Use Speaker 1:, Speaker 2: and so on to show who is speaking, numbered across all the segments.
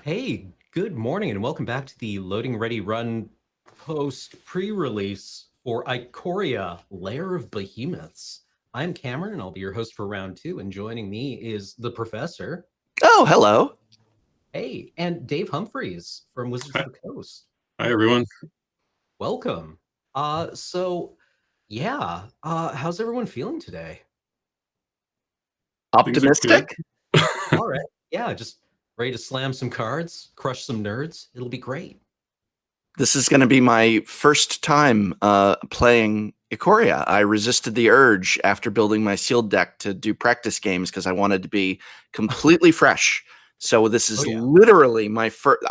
Speaker 1: Hey, good morning and welcome back to the Loading Ready Run post-pre-release for Ikoria, Lair of Behemoths. I'm Cameron and I'll be your host for round two, and joining me is the professor.
Speaker 2: Oh, hello.
Speaker 1: Hey, and Dave Humpherys from Wizards
Speaker 3: Hi,
Speaker 1: of the Coast.
Speaker 3: hi everyone.
Speaker 1: Welcome. How's everyone feeling today?
Speaker 3: Things are good.
Speaker 2: Optimistic?
Speaker 1: All right. Yeah, just ready to slam some cards, crush some nerds. It'll be great.
Speaker 2: This is going to be my first time playing Ikoria. I resisted the urge after building my sealed deck to do practice games because I wanted to be completely fresh. So this is
Speaker 1: Oh yeah.
Speaker 2: literally my first.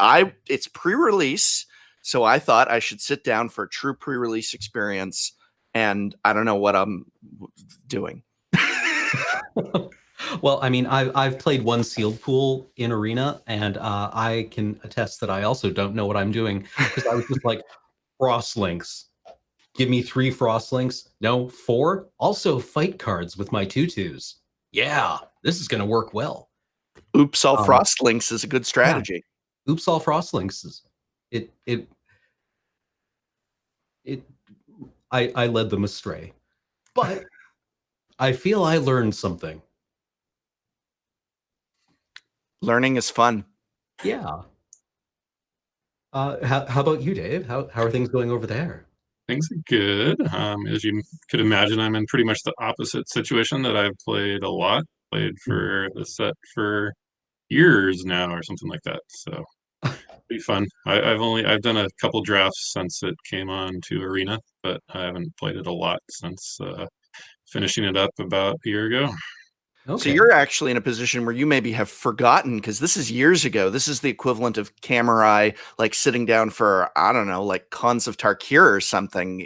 Speaker 2: It's pre-release, so I thought I should sit down for a true pre-release experience, and I don't know what I'm doing.
Speaker 1: Well, I mean, I've played one sealed pool in Arena, and I can attest that I also don't know what I'm doing because I was just like, frost links. Give me 3 frost links. No, 4. Also, fight cards with my tutus. Yeah, this is gonna work well.
Speaker 2: Oops, all
Speaker 1: Um,
Speaker 2: frost links is a good
Speaker 1: yeah,
Speaker 2: strategy.
Speaker 1: oops, all frost links. It it it. I led them astray, but I feel I learned something.
Speaker 2: Learning is fun.
Speaker 1: Yeah. How about you, Dave? How are things going over there?
Speaker 3: Things are good. As you could imagine, I'm in pretty much the opposite situation that I've played a lot. Played
Speaker 1: Mhm.
Speaker 3: for the set for years now or something like that. So be fun. I've done a couple drafts since it came on to Arena, but I haven't played it a lot since finishing it up about a year ago.
Speaker 2: So
Speaker 1: Okay.
Speaker 2: you're actually in a position where you maybe have forgotten, because this is years ago. This is the equivalent of Camerai, like sitting down for, I don't know, like Cons of Tarkir or something,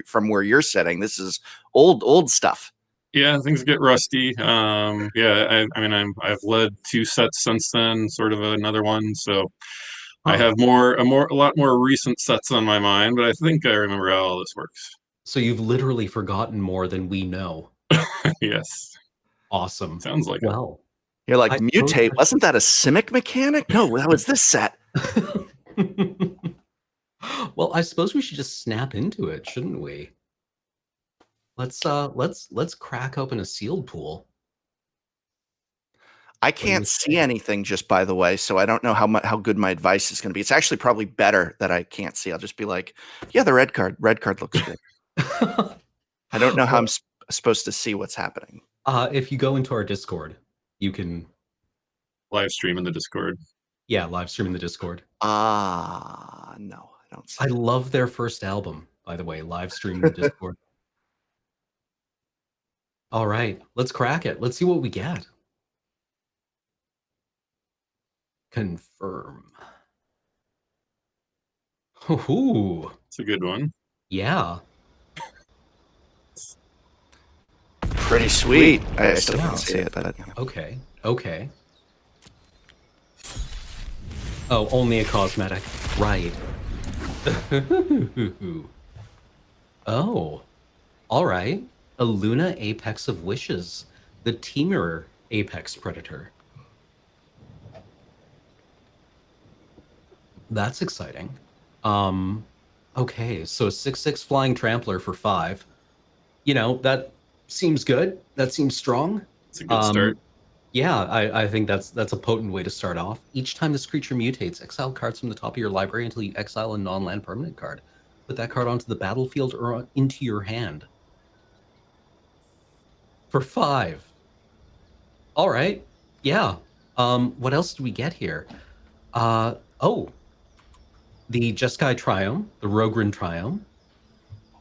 Speaker 2: from where you're sitting. This is old stuff.
Speaker 3: Yeah, things get rusty. I mean, I've led 2 sets since then, sort of another one. So I
Speaker 1: Huh.
Speaker 3: have a lot more recent sets on my mind, but I think I remember how all this works.
Speaker 1: So you've literally forgotten more than we know.
Speaker 3: Yes,
Speaker 1: Awesome.
Speaker 3: sounds like it.
Speaker 1: Well,
Speaker 2: You're like,
Speaker 1: I suppose
Speaker 2: mutate. Wasn't that a Simic mechanic? No, that was this set.
Speaker 1: well, I suppose we should just snap into it, shouldn't we? Let's crack open a sealed pool.
Speaker 2: I
Speaker 1: What do you
Speaker 2: can't see
Speaker 1: say?
Speaker 2: anything, just by the way, so I don't know how good my advice is going to be. It's actually probably better that I can't see. I'll just be like, yeah, the red card. Red card looks good. I don't know how I'm
Speaker 1: Well,
Speaker 2: supposed to see what's happening.
Speaker 1: if you go into our Discord, you can,
Speaker 3: Live stream in the Discord.
Speaker 1: yeah, live stream in the Discord.
Speaker 2: No, I don't
Speaker 1: I
Speaker 2: see it.
Speaker 1: love their first album, by the way, live stream in the Discord. All right, let's crack it. Let's see what we get. Confirm. Ooh,
Speaker 3: It's a good one.
Speaker 1: yeah,
Speaker 2: Pretty sweet. I still
Speaker 1: yeah.
Speaker 2: can't see it, but
Speaker 1: Okay, okay. Oh, only a cosmetic. Right. Oh, all right. A Luna Apex of Wishes, the Teamer Apex Predator. That's exciting. Um, okay, so a 6/6 flying trampler for 5. That seems good. That seems strong.
Speaker 3: It's a good start.
Speaker 1: Um, yeah, I think that's a potent way to start off. Each time this creature mutates, exile cards from the top of your library until you exile a non-land permanent card. Put that card onto the battlefield or into your hand. For 5. All right. Yeah. What else do we get here? Oh, the Jeskai Triome, the Rogran Triome.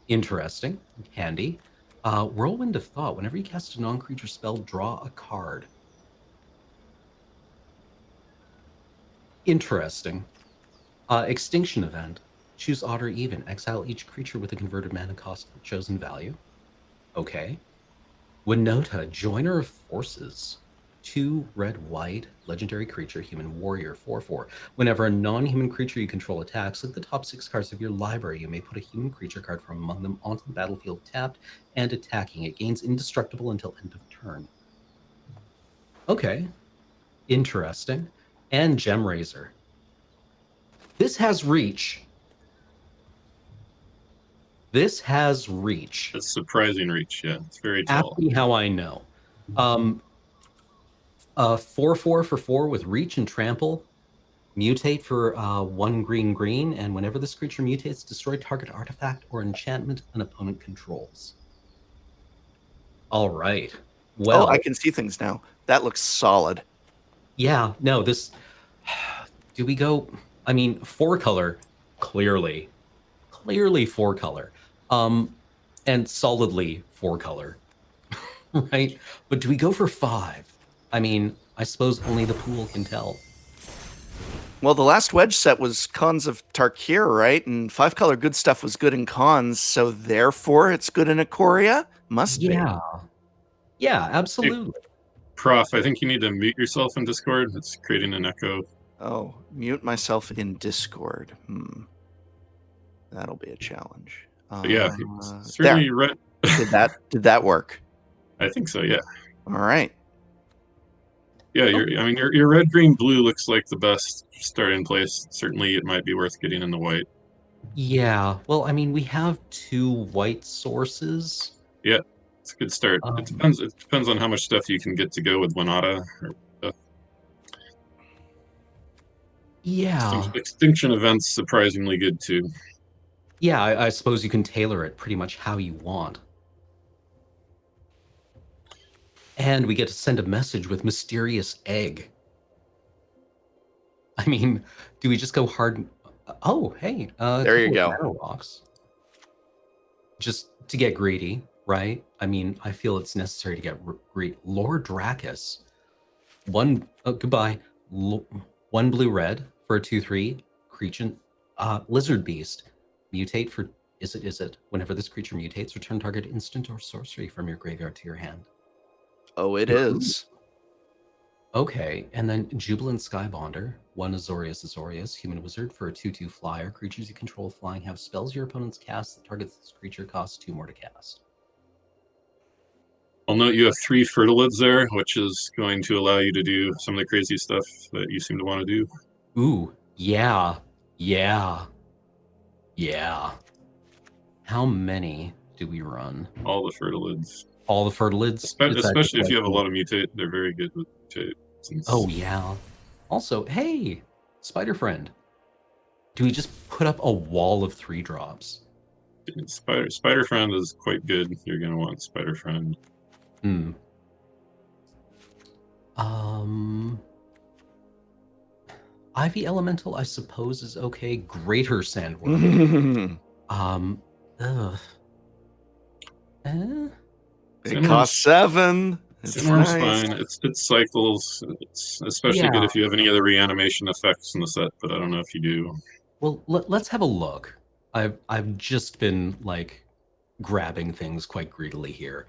Speaker 1: Interesting. Handy. Whirlwind of Thought. Whenever you cast a non-creature spell, draw a card. Interesting. Extinction Event. Choose odd or even. Exile each creature with a converted mana cost of chosen value. Okay. Winota, Joiner of Forces. 2 red white legendary creature, human warrior, 4/4. Whenever a non-human creature you control attacks, look at the top 6 cards of your library. You may put a human creature card from among them onto the battlefield tapped and attacking. It gains indestructible until end of turn. Okay. Interesting. and Gem Razor. This has reach. This has reach.
Speaker 3: It's surprising reach. Yeah, it's very tall.
Speaker 1: Ask me how I know. 4/4 for 4 with reach and trample. Mutate for 1 green green, and whenever this creature mutates, destroy target artifact or enchantment an opponent controls. All right.
Speaker 2: Oh, I
Speaker 1: Well,
Speaker 2: can see things now. That looks solid.
Speaker 1: yeah, no, this. Do we go? I mean, 4-color, clearly. Clearly 4-color. And solidly 4-color, right? But do we go for 5? I mean, I suppose only the pool can tell.
Speaker 2: Well, the last wedge set was Cons of Tarkir, right? And 5-color good stuff was good in Cons, so therefore it's good in Ikoria? Must be.
Speaker 1: Yeah. Yeah, absolutely.
Speaker 3: Prof, I think you need to mute yourself in Discord. It's creating an echo.
Speaker 2: Oh, mute myself in Discord. That'll be a challenge.
Speaker 3: But yeah,
Speaker 2: There.
Speaker 3: certainly red.
Speaker 2: Did that work?
Speaker 3: I think so. Yeah.
Speaker 2: All right.
Speaker 3: Yeah, your red, green, blue looks like the best starting place. Certainly, it might be worth getting in the white.
Speaker 1: Yeah. Well, I mean, we have 2 white sources.
Speaker 3: Yeah, it's a good start. It depends. It depends on how much stuff you can get to go with Winata.
Speaker 1: Yeah.
Speaker 3: Extinction events surprisingly good too.
Speaker 1: Yeah, I suppose you can tailor it pretty much how you want. And we get to send a message with Mysterious Egg. I mean, do we just go hard? Oh, hey,
Speaker 2: There you go.
Speaker 1: Shadow Rocks. Just to get greedy, right? I mean, I feel it's necessary to get greedy. Lord Dracus. Goodbye. 1 blue-red for a 2/3 creature. Lizard Beast. Mutate for is it? Whenever this creature mutates, return target instant or sorcery from your graveyard to your hand.
Speaker 2: Oh, it is.
Speaker 1: Okay, and then Jubilant Skybonder, 1 Azorius, human wizard for a 2/2 flyer. Creatures you control flying have spells your opponents cast that targets this creature costs 2 more to cast.
Speaker 3: I'll note you have 3 fertilids there, which is going to allow you to do some of the crazy stuff that you seem to want to do.
Speaker 1: Ooh, yeah. How many do we run?
Speaker 3: All the fertilids.
Speaker 1: All the fertilids?
Speaker 3: Especially if you have a lot of mutate, they're very good with mutate.
Speaker 1: Oh, yeah. Also, hey, Spider Friend. Do we just put up a wall of 3-drops?
Speaker 3: Spider Friend is quite good. You're going to want Spider Friend.
Speaker 1: Ivy Elemental, I suppose, is okay. Greater Sandworm.
Speaker 2: It costs 7.
Speaker 3: Sandworm's fine. It cycles. It's especially good if you have any other reanimation effects in the set, but I don't know if you do.
Speaker 1: Well, let's have a look. I've just been like grabbing things quite greedily here,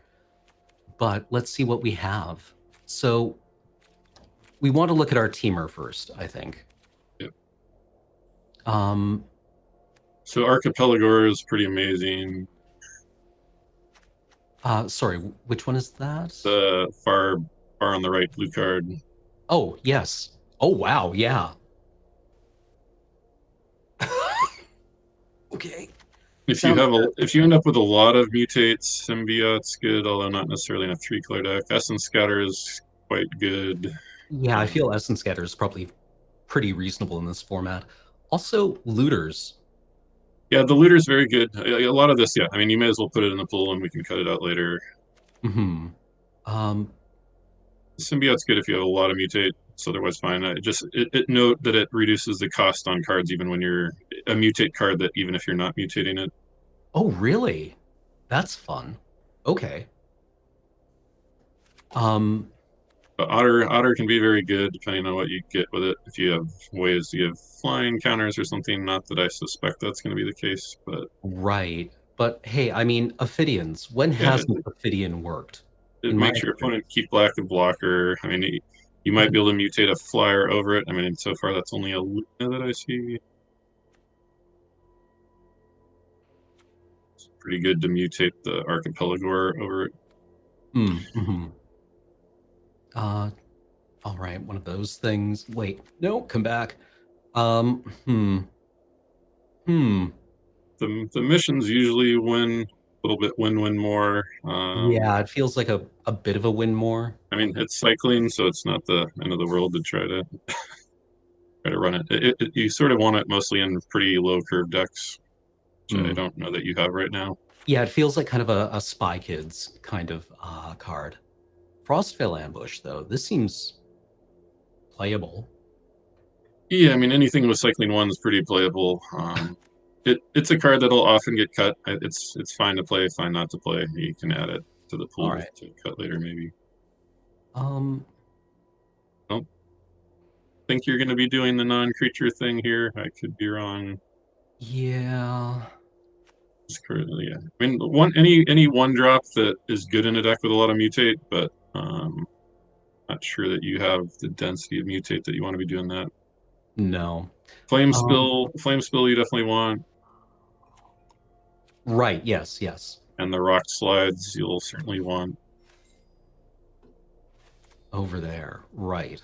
Speaker 1: but let's see what we have. So we want to look at our teamer first, I think.
Speaker 3: Yep.
Speaker 1: So
Speaker 3: Archipelago is pretty amazing.
Speaker 1: Sorry, which one is that?
Speaker 3: The far on the right blue card.
Speaker 1: Oh, yes. Oh, wow, yeah. Okay.
Speaker 3: If you end up with a lot of mutates, Symbiote's good, although not necessarily in a 3-color deck. Essence Scatter is quite good.
Speaker 1: Yeah, I feel Essence Scatter is probably pretty reasonable in this format. Also, Looters.
Speaker 3: Yeah, the Looter's very good. A lot of this, yeah. I mean, you may as well put it in the pool and we can cut it out later. Symbiote's good if you have a lot of mutate. It's otherwise fine. It note that it reduces the cost on cards even when you're a mutate card, that even if you're not mutating it.
Speaker 1: Oh, really? That's fun. Okay.
Speaker 3: But Otter can be very good depending on what you get with it. If you have ways to give flying counters or something, not that I suspect that's going to be the case, but
Speaker 1: right. But hey, I mean, Ophidians. When hasn't Ophidian worked?
Speaker 3: It makes your opponent keep black and blocker. I mean, you might be able to mutate a flyer over it. I mean, so far that's only a Luna that I see. It's pretty good to mutate the Archipelago over it.
Speaker 1: All right, one of those things. Wait, no, come back. Um, hmm. Hmm.
Speaker 3: The missions usually win a little bit, win more.
Speaker 1: Yeah, it feels like a bit of a win more.
Speaker 3: I mean, it's cycling, so it's not the end of the world to try to run it. You sort of want it mostly in pretty low curve decks, which I
Speaker 1: Hmm.
Speaker 3: don't know that you have right now.
Speaker 1: Yeah, it feels like kind of a Spy Kids kind of card. Frostveil Ambush, though, this seems playable.
Speaker 3: Yeah, I mean, anything with cycling one is pretty playable. It's a card that'll often get cut. It's fine to play, fine not to play. You can add it to the
Speaker 1: All
Speaker 3: pool
Speaker 1: right.
Speaker 3: to cut later, maybe.
Speaker 1: Um,
Speaker 3: I don't think you're going to be doing the non-creature thing here. I could be wrong.
Speaker 1: yeah.
Speaker 3: Yeah, I mean, any one drop that is good in a deck with a lot of mutate, but not sure that you have the density of mutate that you want to be doing that.
Speaker 1: No.
Speaker 3: Flame spill, you definitely want,
Speaker 1: Right. Yes. Yes.
Speaker 3: and the rock slides you'll certainly want.
Speaker 1: Over there. Right.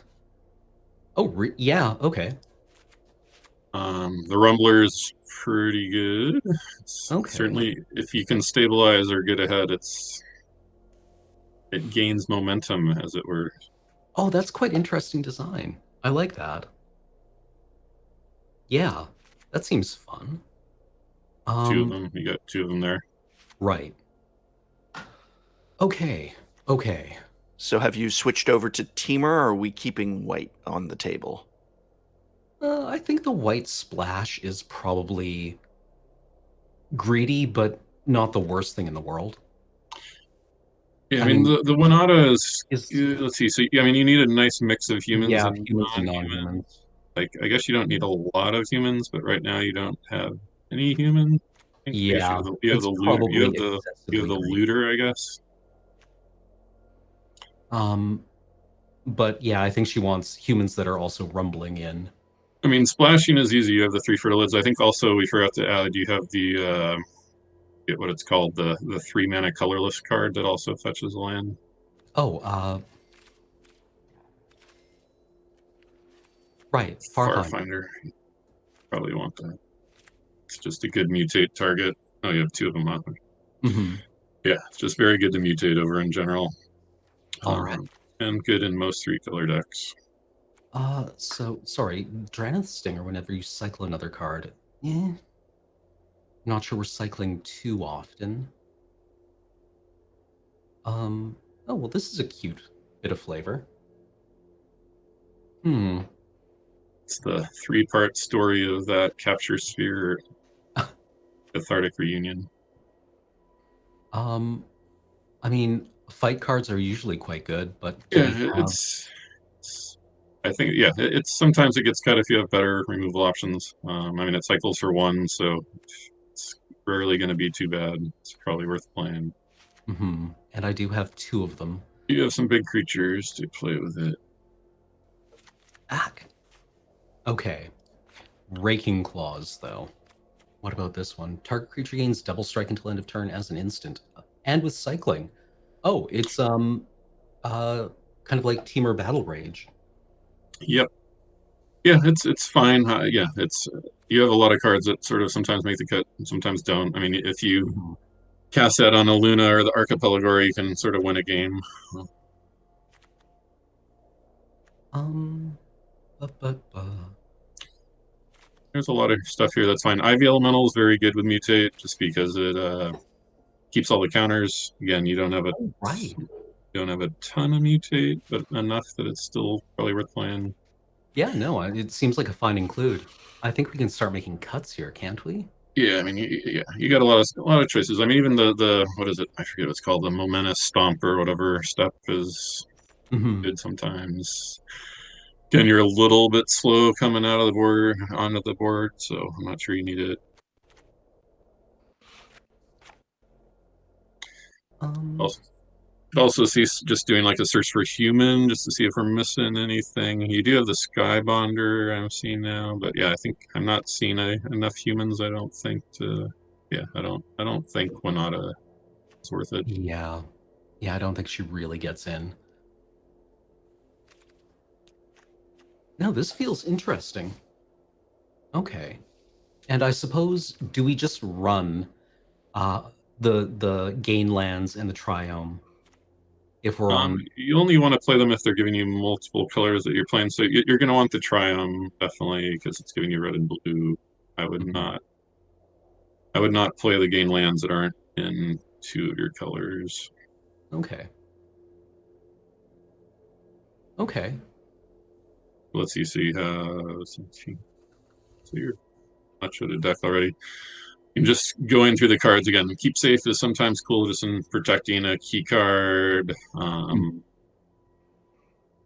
Speaker 1: Oh, yeah. Okay.
Speaker 3: The rumbler is pretty good. It's
Speaker 1: Okay.
Speaker 3: certainly, if you can stabilize or get ahead, it gains momentum, as it were.
Speaker 1: Oh, that's quite interesting design. I like that. Yeah, that seems fun.
Speaker 3: Two of
Speaker 1: Um,
Speaker 3: them, you got two of them there.
Speaker 1: right. Okay. Okay.
Speaker 2: So have you switched over to Teamer, or are we keeping white on the table?
Speaker 1: I think the white splash is probably greedy, but not the worst thing in the world.
Speaker 3: Yeah, I
Speaker 1: I
Speaker 3: mean
Speaker 1: mean,
Speaker 3: the Winata is
Speaker 1: is
Speaker 3: good. Let's see. So yeah, I mean you need a nice mix of humans
Speaker 1: yeah,
Speaker 3: and
Speaker 1: humans and
Speaker 3: non-humans.
Speaker 1: non-humans.
Speaker 3: Like I guess you don't need a lot of humans, but right now you don't have any humans. I guess
Speaker 1: Yeah,
Speaker 3: you have
Speaker 1: it's
Speaker 3: the loot
Speaker 1: probably
Speaker 3: you have
Speaker 1: excessively
Speaker 3: the
Speaker 1: greedy.
Speaker 3: looter, I guess.
Speaker 1: Um, but yeah, I think she wants humans that are also rumbling in.
Speaker 3: I mean splashing is easy. You have the three fertilids. I think also we forgot to add you have the get what it's called, the 3 mana colorless card that also fetches a land.
Speaker 1: Oh, right, Farfinder.
Speaker 3: Farfinder. Probably want that. It's just a good mutate target. Oh, you have two of them on.
Speaker 1: Hmm.
Speaker 3: Yeah, it's just very good to mutate over in general.
Speaker 1: All right.
Speaker 3: And good in most 3-color decks.
Speaker 1: So sorry, Drannith Stinger. Whenever you cycle another card, not sure we're cycling too often. Um, oh well, this is a cute bit of flavor. Hmm.
Speaker 3: It's the 3-part story of that Capture Sphere cathartic reunion.
Speaker 1: Um, I mean, fight cards are usually quite good, but do
Speaker 3: Yeah,
Speaker 1: we have?
Speaker 3: it's I think yeah, it's sometimes it gets cut if you have better removal options. I mean, it cycles for one, so it's rarely going to be too bad. It's probably worth playing.
Speaker 1: And I do have two of them.
Speaker 3: You have some big creatures to play with it.
Speaker 1: Ack. Okay. Raking Claws, though. What about this one? Target creature gains double strike until end of turn as an instant, and with cycling. Oh, it's kind of like Teamer Battle Rage.
Speaker 3: Yep. Yeah, it's fine. Yeah, it's you have a lot of cards that sort of sometimes make the cut and sometimes don't. I mean, if you
Speaker 1: Mhm.
Speaker 3: cast that on a Luna or the Archipelago, you can sort of win a game.
Speaker 1: Um, bu- bu- bu.
Speaker 3: There's a lot of stuff here that's fine. Ivy Elemental is very good with Mutate just because it keeps all the counters. Again,
Speaker 1: Oh, right.
Speaker 3: you don't have a ton of Mutate, but enough that it's still probably worth playing.
Speaker 1: Yeah, no, it seems like a fine include. I think we can start making cuts here, can't we?
Speaker 3: Yeah, I mean, you got a lot of choices. I mean, even the what is it? I forget what it's called. The Momentous Stomp or whatever step is
Speaker 1: Hmm.
Speaker 3: good sometimes. Again, you're a little bit slow coming out of the board onto the board, so I'm not sure you need it.
Speaker 1: Um,
Speaker 3: Also, also see just doing like a search for human just to see if we're missing anything. You do have the Sky Bonder I'm seeing now, but yeah, I think I'm not seeing enough humans. I don't think to. Yeah, I don't think Winata is worth it.
Speaker 1: yeah. Yeah, I don't think she really gets in. Now this feels interesting. Okay. And I suppose, do we just run the gain lands and the triome if we're on?
Speaker 3: You only want to play them if they're giving you multiple colors that you're playing. So you're going to want the triome definitely because it's giving you red and blue. I would not. I would not play the gain lands that aren't in two of your colors.
Speaker 1: Okay. Okay.
Speaker 3: Let's see. So you have. So you're much of the deck already. And just going through the cards again. Keep safe is sometimes cool, just in protecting a key card.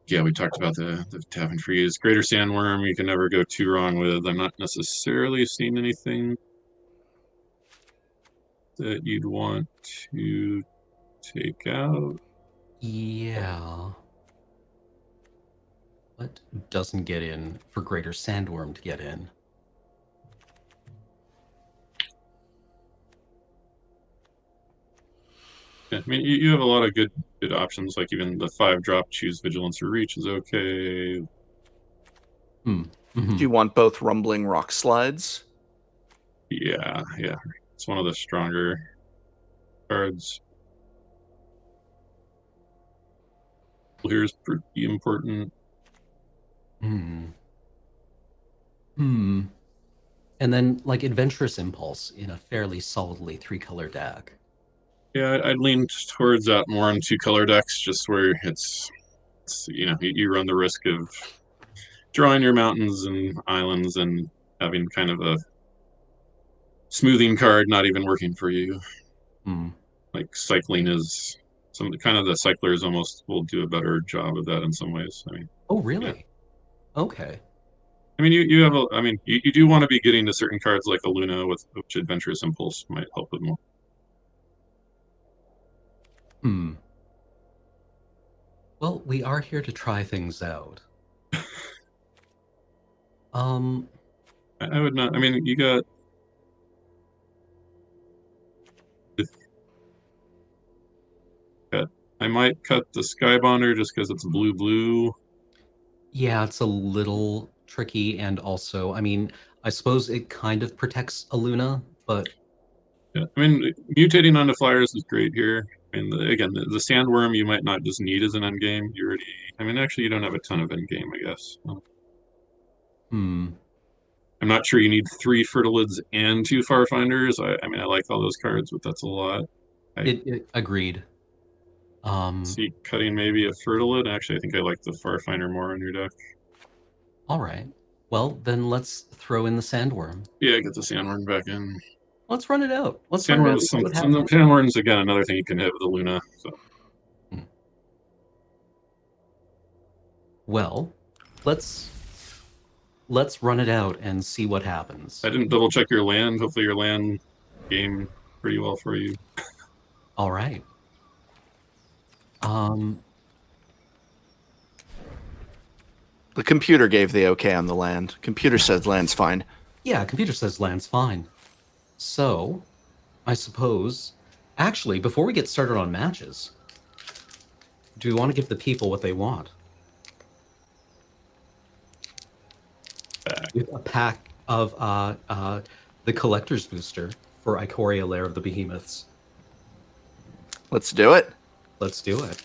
Speaker 3: Yeah, we talked about the tap and freeze. Greater Sandworm, you can never go too wrong with. I'm not necessarily seeing anything that you'd want to take out.
Speaker 1: Yeah. What doesn't get in for Greater Sandworm to get in?
Speaker 3: Yeah, I mean, you have a lot of good options, like even the 5-drop choose Vigilance or Reach is okay.
Speaker 2: Do you want both Rumbling Rock Slides?
Speaker 3: Yeah. It's one of the stronger cards. Here's pretty important.
Speaker 1: And then, like, Adventurous Impulse in a fairly solidly 3-color deck.
Speaker 3: Yeah, I'd lean towards that more on 2-color decks, just where it's you run the risk of drawing your mountains and islands and having kind of a smoothing card not even working for you. Like cycling is the cyclers almost will do a better job of that in some ways. I mean,
Speaker 1: Oh, really?
Speaker 3: Yeah.
Speaker 1: Okay.
Speaker 3: I mean, you have you do want to be getting to certain cards like a Luna, with which Adventurous Impulse might help with more.
Speaker 1: Well, we are here to try things out.
Speaker 3: I would not. I mean, you got. I might cut the Skybonder just because it's blue.
Speaker 1: Yeah, it's a little tricky, and also, I mean, I suppose it kind of protects a Luna, but
Speaker 3: Yeah, I mean, mutating onto flyers is great here. And again, the Sandworm you might not just need as an endgame. You already. I mean, actually, you don't have a ton of endgame, I guess. I'm not sure you need 3 Fertilids and 2 Farfinders. I mean, I like all those cards, but that's a lot.
Speaker 1: it agreed.
Speaker 3: See, cutting maybe a Fertilid. Actually, I think I like the Farfinder more on your deck.
Speaker 1: All right. Well, then let's throw in the Sandworm.
Speaker 3: Yeah, get the Sandworm back in.
Speaker 1: Let's run it out. Let's run it out and see what happens.
Speaker 3: Sandworm's again another thing you can hit with the Luna. So.
Speaker 1: Well, let's run it out and see what happens.
Speaker 3: I didn't double check your land. Hopefully your land game pretty well for you.
Speaker 1: All right.
Speaker 2: The computer gave the okay on the land. Computer says land's fine.
Speaker 1: Yeah, computer says land's fine. So, I suppose, actually, before we get started on matches, do we want to give the people what they want? With a pack of the collector's booster for Ikoria, Lair of the Behemoths.
Speaker 2: Let's do it.
Speaker 1: Let's do it.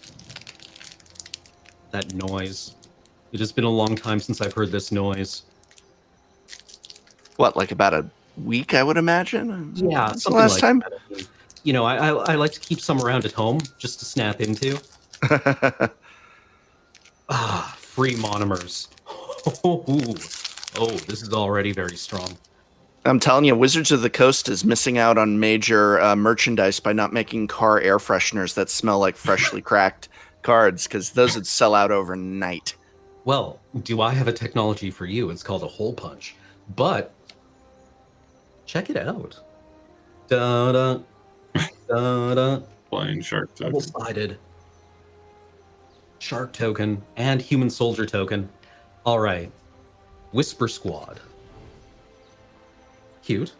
Speaker 1: That noise. It has been a long time since I've heard this noise.
Speaker 2: What, like about a week, I would imagine?
Speaker 1: Yeah,
Speaker 2: That's
Speaker 1: something
Speaker 2: the last
Speaker 1: like
Speaker 2: time.
Speaker 1: that. You know, I like to keep some around at home just to snap into. Free monomers. Oh, this is already very strong.
Speaker 2: I'm telling you, Wizards of the Coast is missing out on major merchandise by not making car air fresheners that smell like freshly cracked cards, because those would sell out overnight.
Speaker 1: Well, do I have a technology for you? It's called a hole punch. But check it out. Da-da, da-da.
Speaker 3: Flying Shark token.
Speaker 1: Double-sided. Shark token and Human Soldier token. All right. Whisper Squad. Cute.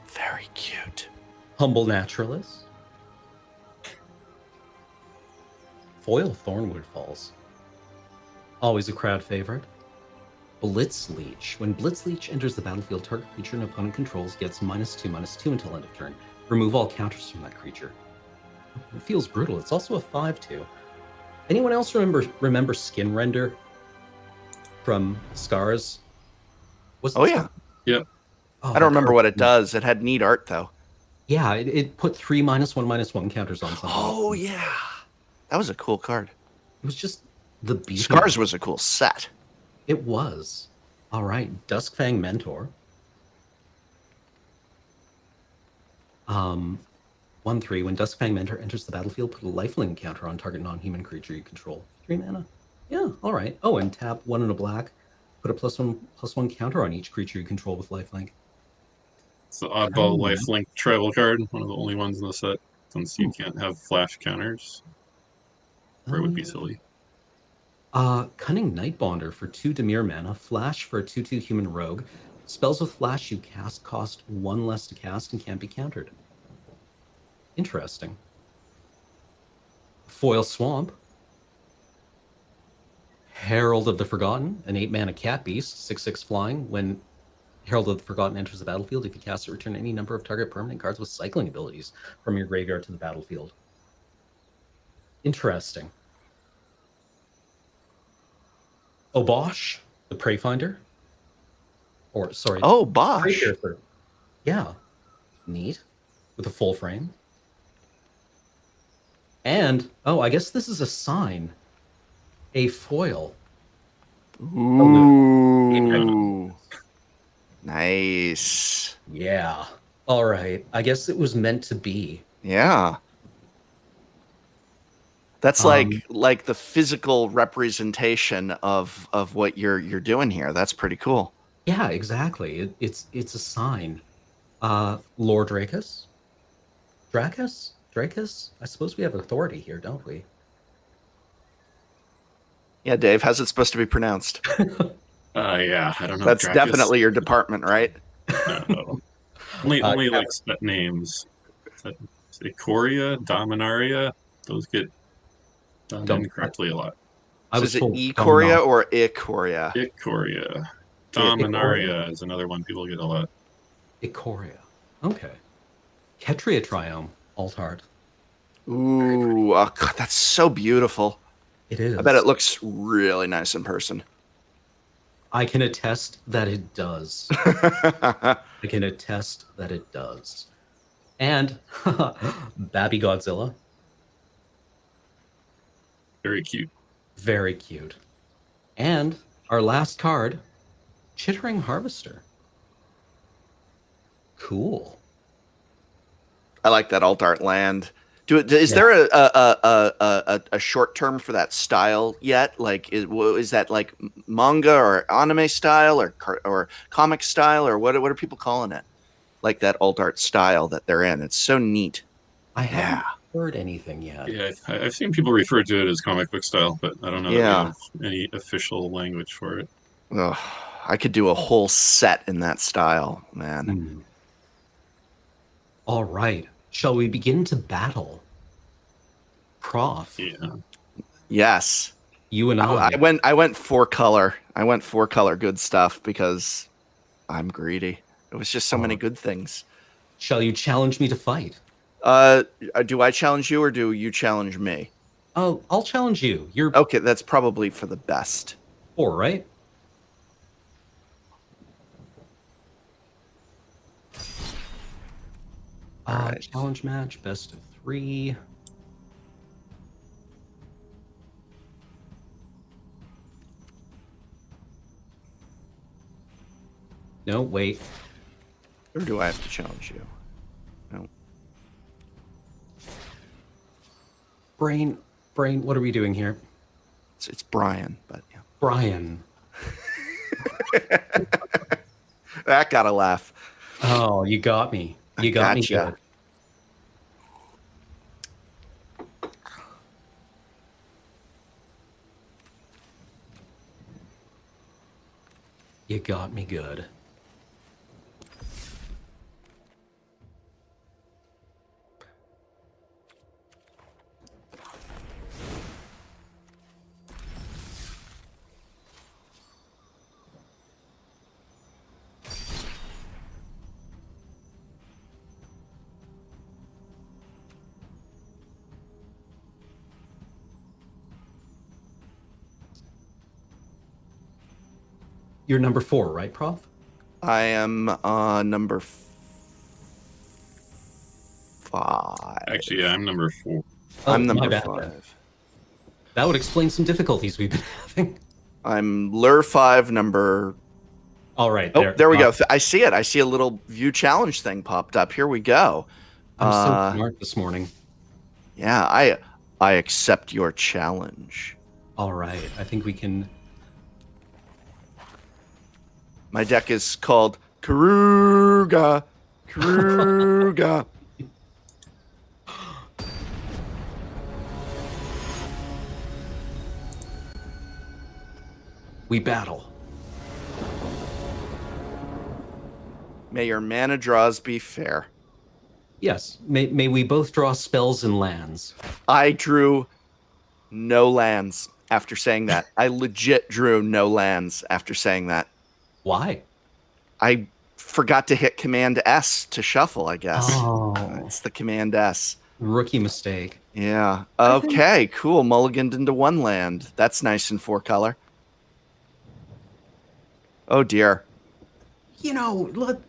Speaker 2: Very cute.
Speaker 1: Humble Naturalist. Foil Thornwood Falls. Always a crowd favorite. Blitz Leech. When Blitz Leech enters the battlefield, target creature an opponent controls gets -2/-2 until end of turn. Remove all counters from that creature. It feels brutal. It's also a 5/2. Anyone else remember Skin Render from Scars? Was it
Speaker 2: Oh, yeah.
Speaker 3: Yep.
Speaker 1: Oh,
Speaker 2: I don't
Speaker 1: that
Speaker 2: remember
Speaker 1: card
Speaker 2: what
Speaker 1: was
Speaker 2: it
Speaker 1: neat.
Speaker 2: does. It had neat art, though.
Speaker 1: Yeah, it put 3 -1/-1 counters on something.
Speaker 2: Oh, yeah. That was a cool card.
Speaker 1: It was just the beat 'em
Speaker 2: Scars
Speaker 1: up.
Speaker 2: was a cool set.
Speaker 1: It was. All right, Duskfang Mentor. 1/3. When Duskfang Mentor enters the battlefield, put a lifelink counter on target non-human creature you control. 3 mana. Yeah, all right. Oh, and tap 1 and a black. Put a +1/+1 counter on each creature you control with lifelink.
Speaker 3: It's the oddball lifelink tribal card, one of the only ones in the set, since you can't have flash counters, or it would be silly.
Speaker 1: Cunning Nightbonder for 2 Dimir mana, Flash for a 2/2 human rogue. Spells with Flash you cast cost 1 less to cast and can't be countered. Interesting. Foil Swamp. Herald of the Forgotten, an 8 mana cat beast, 6/6 flying. When Herald of the Forgotten enters the battlefield, if you cast it, return any number of target permanent cards with cycling abilities from your graveyard to the battlefield. Interesting. Obosh, the Prey Finder. Or, sorry.
Speaker 2: Oh,
Speaker 1: Prey
Speaker 2: Bosch.
Speaker 1: Piercer. Yeah. Neat. With a full frame. And, oh, I guess this is a sign. A foil.
Speaker 2: Ooh. Nice.
Speaker 1: Yeah. All right. I guess it was meant to be.
Speaker 2: Yeah. That's like the physical representation of what you're doing here. That's pretty cool.
Speaker 1: Yeah, exactly. It's a sign. Lord Dracus? Dracus? I suppose we have authority here, don't we?
Speaker 2: Yeah, Dave, how's it supposed to be pronounced?
Speaker 3: Yeah, I don't know.
Speaker 2: That's
Speaker 3: Dracus?
Speaker 2: definitely your department, right?
Speaker 3: No. Only like set names. Ikoria, Dominaria, those get done incorrectly a lot.
Speaker 1: I
Speaker 2: So
Speaker 1: was
Speaker 2: is it
Speaker 1: told
Speaker 2: Ikoria or Ikoria?
Speaker 3: Ikoria. Dominaria is another one people get a lot.
Speaker 1: Ikoria. Okay. Ketria Triome, alt art.
Speaker 2: Ooh, oh, God, that's so beautiful.
Speaker 1: It is.
Speaker 2: I bet it looks really nice in person.
Speaker 1: I can attest that it does. I can attest that it does. And Babby Godzilla.
Speaker 3: Very cute.
Speaker 1: Very cute. And our last card, Chittering Harvester. Cool.
Speaker 2: I like that alt art land. Is there a short term for that style yet? Like, is that like manga or anime style or comic style, or what are people calling it? Like that alt art style that they're in. It's so neat.
Speaker 1: I haven't heard anything yet.
Speaker 3: Yeah, I've seen people refer to it as comic book style, but I don't know that we have any official language for it.
Speaker 2: Ugh, I could do a whole set in that style, man.
Speaker 1: All right. Shall we begin to battle? Prof.
Speaker 3: Yeah.
Speaker 2: Yes.
Speaker 1: You and I.
Speaker 2: I went 4-color. I went 4-color good stuff because I'm greedy. It was just so many good things.
Speaker 1: Shall you challenge me to fight?
Speaker 2: Do I challenge you or do you challenge me?
Speaker 1: Oh, I'll challenge you. You're
Speaker 2: okay. That's probably for the best.
Speaker 1: 4, right?
Speaker 2: Right.
Speaker 1: Challenge match, best of 3. No, wait.
Speaker 2: Or do I have to challenge you? No.
Speaker 1: Brain, what are we doing here?
Speaker 2: It's Brian, but yeah.
Speaker 1: Brian.
Speaker 2: That got a laugh.
Speaker 1: Oh, you got me. You got me good. You got me good. You're number 4, right, Prof?
Speaker 2: I am number 5.
Speaker 3: Actually, yeah, I'm number 4.
Speaker 1: Oh,
Speaker 2: I'm
Speaker 1: my
Speaker 2: number
Speaker 1: bad then.
Speaker 2: 5.
Speaker 1: That would explain some difficulties we've been having.
Speaker 2: I'm Lure 5, number.
Speaker 1: All right,
Speaker 2: Oh,
Speaker 1: there.
Speaker 2: there we go. I see it. I see a little view challenge thing popped up. Here we go.
Speaker 1: I'm so smart this morning.
Speaker 2: Yeah, I accept your challenge.
Speaker 1: All right, I think we can.
Speaker 2: My deck is called Karuga. Karuga.
Speaker 1: We battle.
Speaker 2: May your mana draws be fair.
Speaker 1: Yes, may we both draw spells and lands.
Speaker 2: I drew no lands after saying that. I legit drew no lands after saying that.
Speaker 1: Why?
Speaker 2: I forgot to hit Command S to shuffle, I guess.
Speaker 1: Oh,
Speaker 2: It's the Command S.
Speaker 1: rookie mistake.
Speaker 2: Yeah. Okay, cool. Mulliganed into 1 land. That's nice in 4 color. Oh, dear.
Speaker 1: You know, look,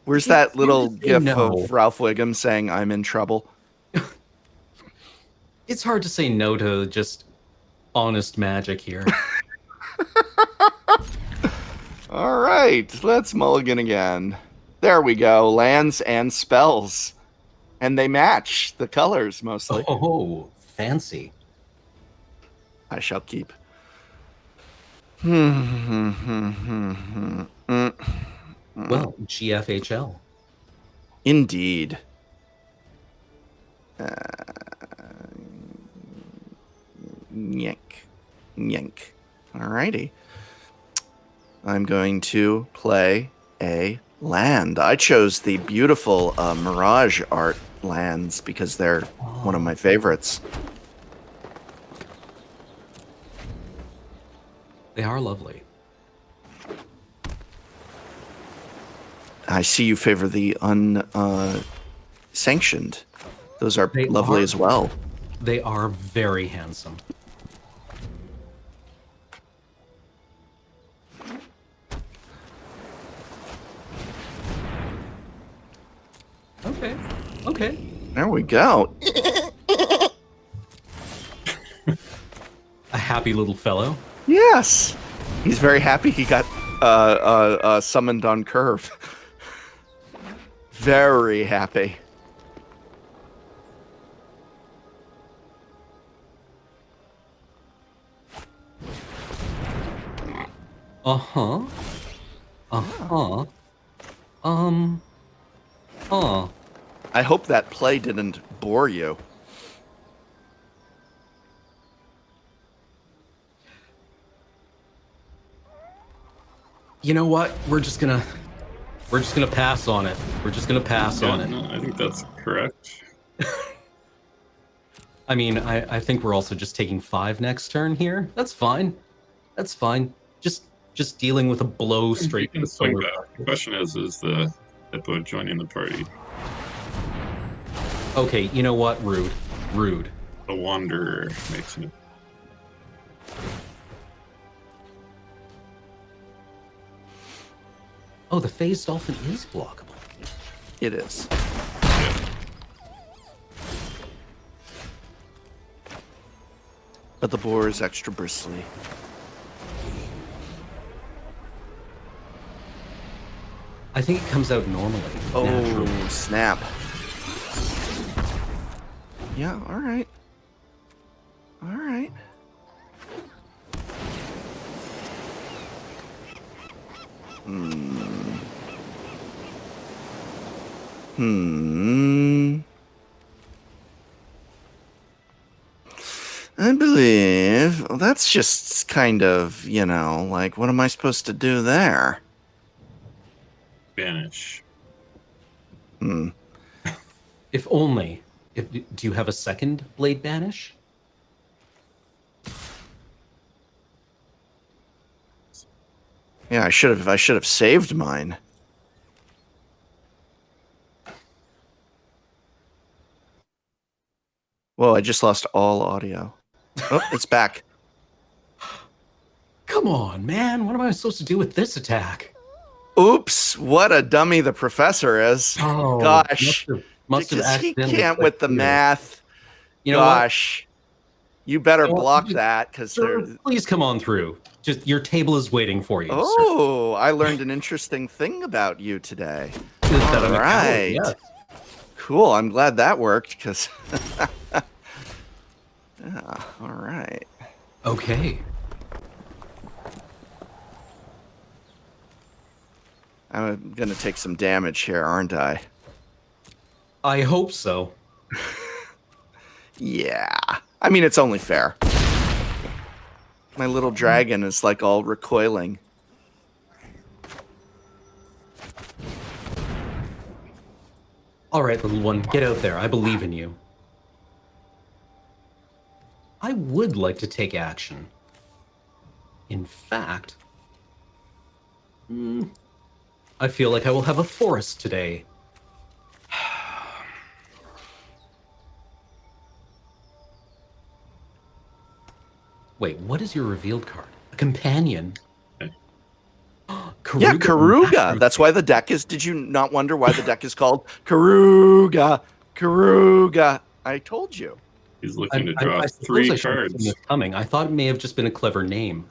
Speaker 2: Where's
Speaker 1: It's
Speaker 2: that
Speaker 1: hard
Speaker 2: little
Speaker 1: to say
Speaker 2: gif
Speaker 1: no.
Speaker 2: of Ralph Wiggum saying, I'm in trouble?
Speaker 1: it's hard to say no to just honest magic here.
Speaker 2: All right, let's mulligan again. There we go. Lands and spells. And they match the colors mostly.
Speaker 1: Oh, fancy.
Speaker 2: I shall keep.
Speaker 1: Well, GFHL.
Speaker 2: Indeed. Yank. Yank. Alrighty. I'm going to play a land. I chose the beautiful Mirage art lands because they're one of my favorites.
Speaker 1: They are lovely.
Speaker 2: I see you favor the unsanctioned. Those are
Speaker 1: They
Speaker 2: lovely
Speaker 1: are.
Speaker 2: as well.
Speaker 1: They are very handsome. Okay. Okay.
Speaker 2: There we go.
Speaker 1: A happy little fellow.
Speaker 2: Yes. He's very happy he got summoned on curve. Very happy.
Speaker 1: Uh-huh. Uh-huh. Huh.
Speaker 2: I hope that play didn't bore you.
Speaker 1: You know what? We're just gonna pass on it. We're just gonna pass on it.
Speaker 3: No, I think that's correct.
Speaker 1: I mean, I think we're also just taking 5 next turn here. That's fine. That's fine. Just dealing with a blow straight
Speaker 3: You
Speaker 1: to
Speaker 3: can
Speaker 1: the
Speaker 3: swing
Speaker 1: solar.
Speaker 3: back. The question is the Hippo joining the party?
Speaker 1: Okay, you know what? Rude. Rude.
Speaker 3: The Wanderer makes it.
Speaker 1: Oh, the phased dolphin is blockable.
Speaker 2: It is. But the boar is extra bristly.
Speaker 1: I think it comes out normally.
Speaker 2: Oh,
Speaker 1: naturally.
Speaker 2: snap. Yeah, all right. All right. I believe well, that's just kind of, like, what am I supposed to do there?
Speaker 3: Banish.
Speaker 1: If only. Do you have a second blade banish?
Speaker 2: Yeah, I should have saved mine. Whoa, I just lost all audio. Oh, it's back.
Speaker 1: Come Come on, man. What am I supposed to do with this attack?
Speaker 2: Oops, what a dummy the professor is.
Speaker 1: Oh,
Speaker 2: Gosh,
Speaker 1: must have
Speaker 2: because he
Speaker 1: accidentally
Speaker 2: can't
Speaker 1: clicked
Speaker 2: with the
Speaker 1: here.
Speaker 2: math.
Speaker 1: You know what?
Speaker 2: Gosh, you better
Speaker 1: You know what?
Speaker 2: block that because
Speaker 1: Sir,
Speaker 2: they're.
Speaker 1: please come on through. Just your table is waiting for you, sir.
Speaker 2: Oh, I learned an interesting thing about you today.
Speaker 1: That
Speaker 2: All
Speaker 1: I'm a coward,
Speaker 2: right.
Speaker 1: yes.
Speaker 2: Cool. I'm glad that worked because. Yeah, all right.
Speaker 1: Okay.
Speaker 2: I'm going to take some damage here, aren't I?
Speaker 1: I hope so.
Speaker 2: Yeah. I mean, it's only fair. My little dragon is like all recoiling.
Speaker 1: All right, little one, get out there. I believe in you. I would like to take action. In fact, I feel like I will have a forest today. Wait, what is your revealed card? A companion.
Speaker 2: Yeah, Karuga.
Speaker 1: Master-
Speaker 2: That's why the deck is. Did you not wonder why the deck is called Karuga? Karuga. I told you.
Speaker 3: He's looking to
Speaker 1: I
Speaker 3: draw
Speaker 1: suppose
Speaker 3: 3
Speaker 1: I should have seen
Speaker 3: cards.
Speaker 1: this coming. I thought it may have just been a clever name.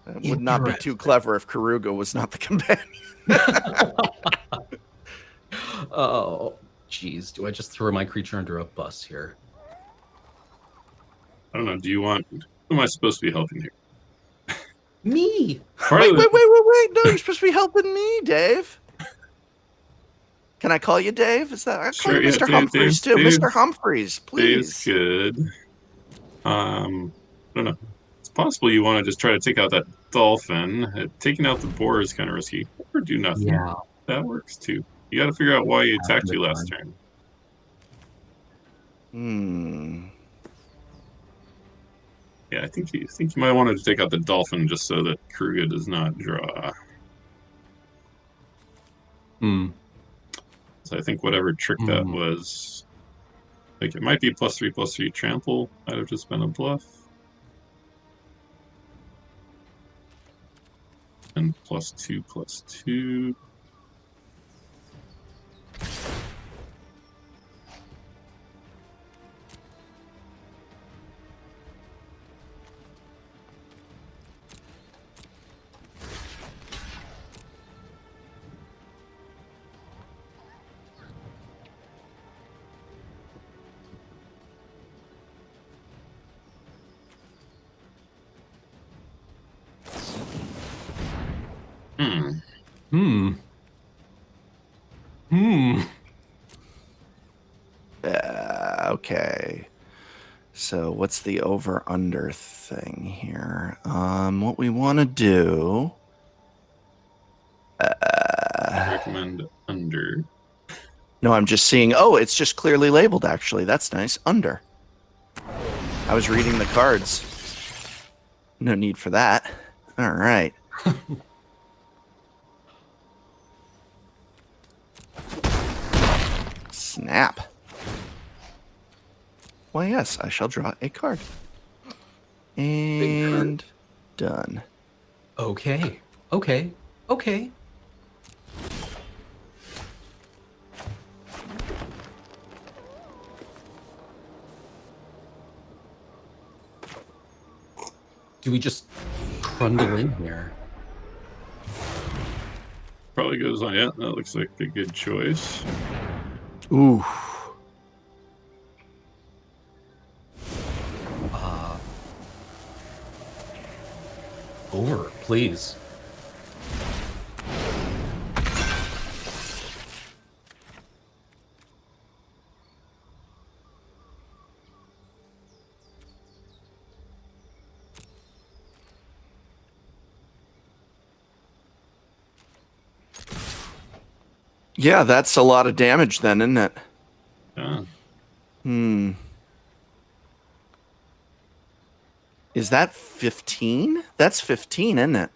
Speaker 2: It would not be too
Speaker 1: Interesting.
Speaker 2: clever if Karuga was not the companion.
Speaker 1: Oh, geez. Do I just throw my creature under a bus here?
Speaker 3: I don't know. Do you want? Who am I supposed to be helping here?
Speaker 1: Me!
Speaker 2: Wait. No, you're supposed to be helping me, Dave. Can I call you Dave? Is that I call
Speaker 3: Sure,
Speaker 2: you
Speaker 3: yeah,
Speaker 2: Mr.
Speaker 3: Dave,
Speaker 2: Humphrys too?
Speaker 3: Dave.
Speaker 2: Mr. Humphrys,
Speaker 3: Dave's
Speaker 2: please.
Speaker 3: good. I don't know. It's possible you want to just try to take out that dolphin. Taking out the boar is kind of risky. Or do nothing.
Speaker 1: Yeah.
Speaker 3: That works too. You got to figure out why he attacked
Speaker 1: After
Speaker 3: you
Speaker 1: the
Speaker 3: last
Speaker 1: turn.
Speaker 3: turn. Yeah, I think you might want to take out the dolphin just so that Kruga does not draw. So I think whatever trick that was, like it might be +3/+3 trample. Might have just been a bluff. And +2/+2.
Speaker 2: Okay. So what's the over-under thing here? What we want to do...
Speaker 3: I recommend under.
Speaker 2: No, I'm just seeing... Oh, it's just clearly labeled, actually. That's nice. Under. I was reading the cards. No need for that. All right. Snap. Why, yes, I shall draw a card. And done.
Speaker 1: Okay. Do we just trundle in here?
Speaker 3: Probably goes on. Yeah, that looks like a good choice.
Speaker 2: Ooh.
Speaker 1: Over, please.
Speaker 2: Yeah, that's a lot of damage then, isn't it?
Speaker 3: Yeah.
Speaker 2: Is that 15? That's 15, isn't it?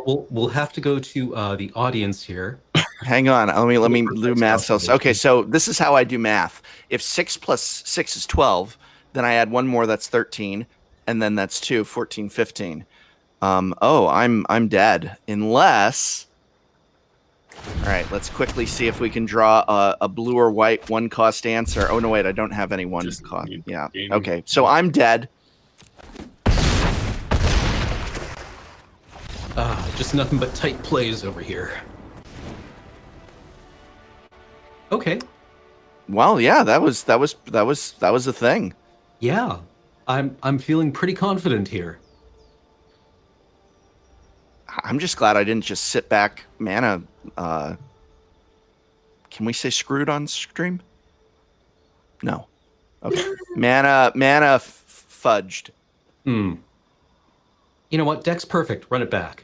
Speaker 1: We'll have to go to the audience here.
Speaker 2: Hang on. Let me do math.
Speaker 1: calculation.
Speaker 2: Okay, so this is how I do math. If 6 plus 6 is 12, then I add one more, that's 13. and then that's 2, 14, 15. Oh, I'm dead. Unless... All right, let's quickly see if we can draw a blue or white 1-cost answer. Oh, no, wait, I don't have any 1
Speaker 3: Just
Speaker 2: cost.
Speaker 3: need
Speaker 2: Yeah,
Speaker 3: game.
Speaker 2: okay, so I'm dead.
Speaker 1: Just nothing but tight plays over here. Okay.
Speaker 2: Well, yeah, that was a thing.
Speaker 1: Yeah. I'm feeling pretty confident here.
Speaker 2: I'm just glad I didn't just sit back. Mana, can we say screwed on stream? No. Okay. mana fudged.
Speaker 1: You know what? Deck's perfect. Run it back.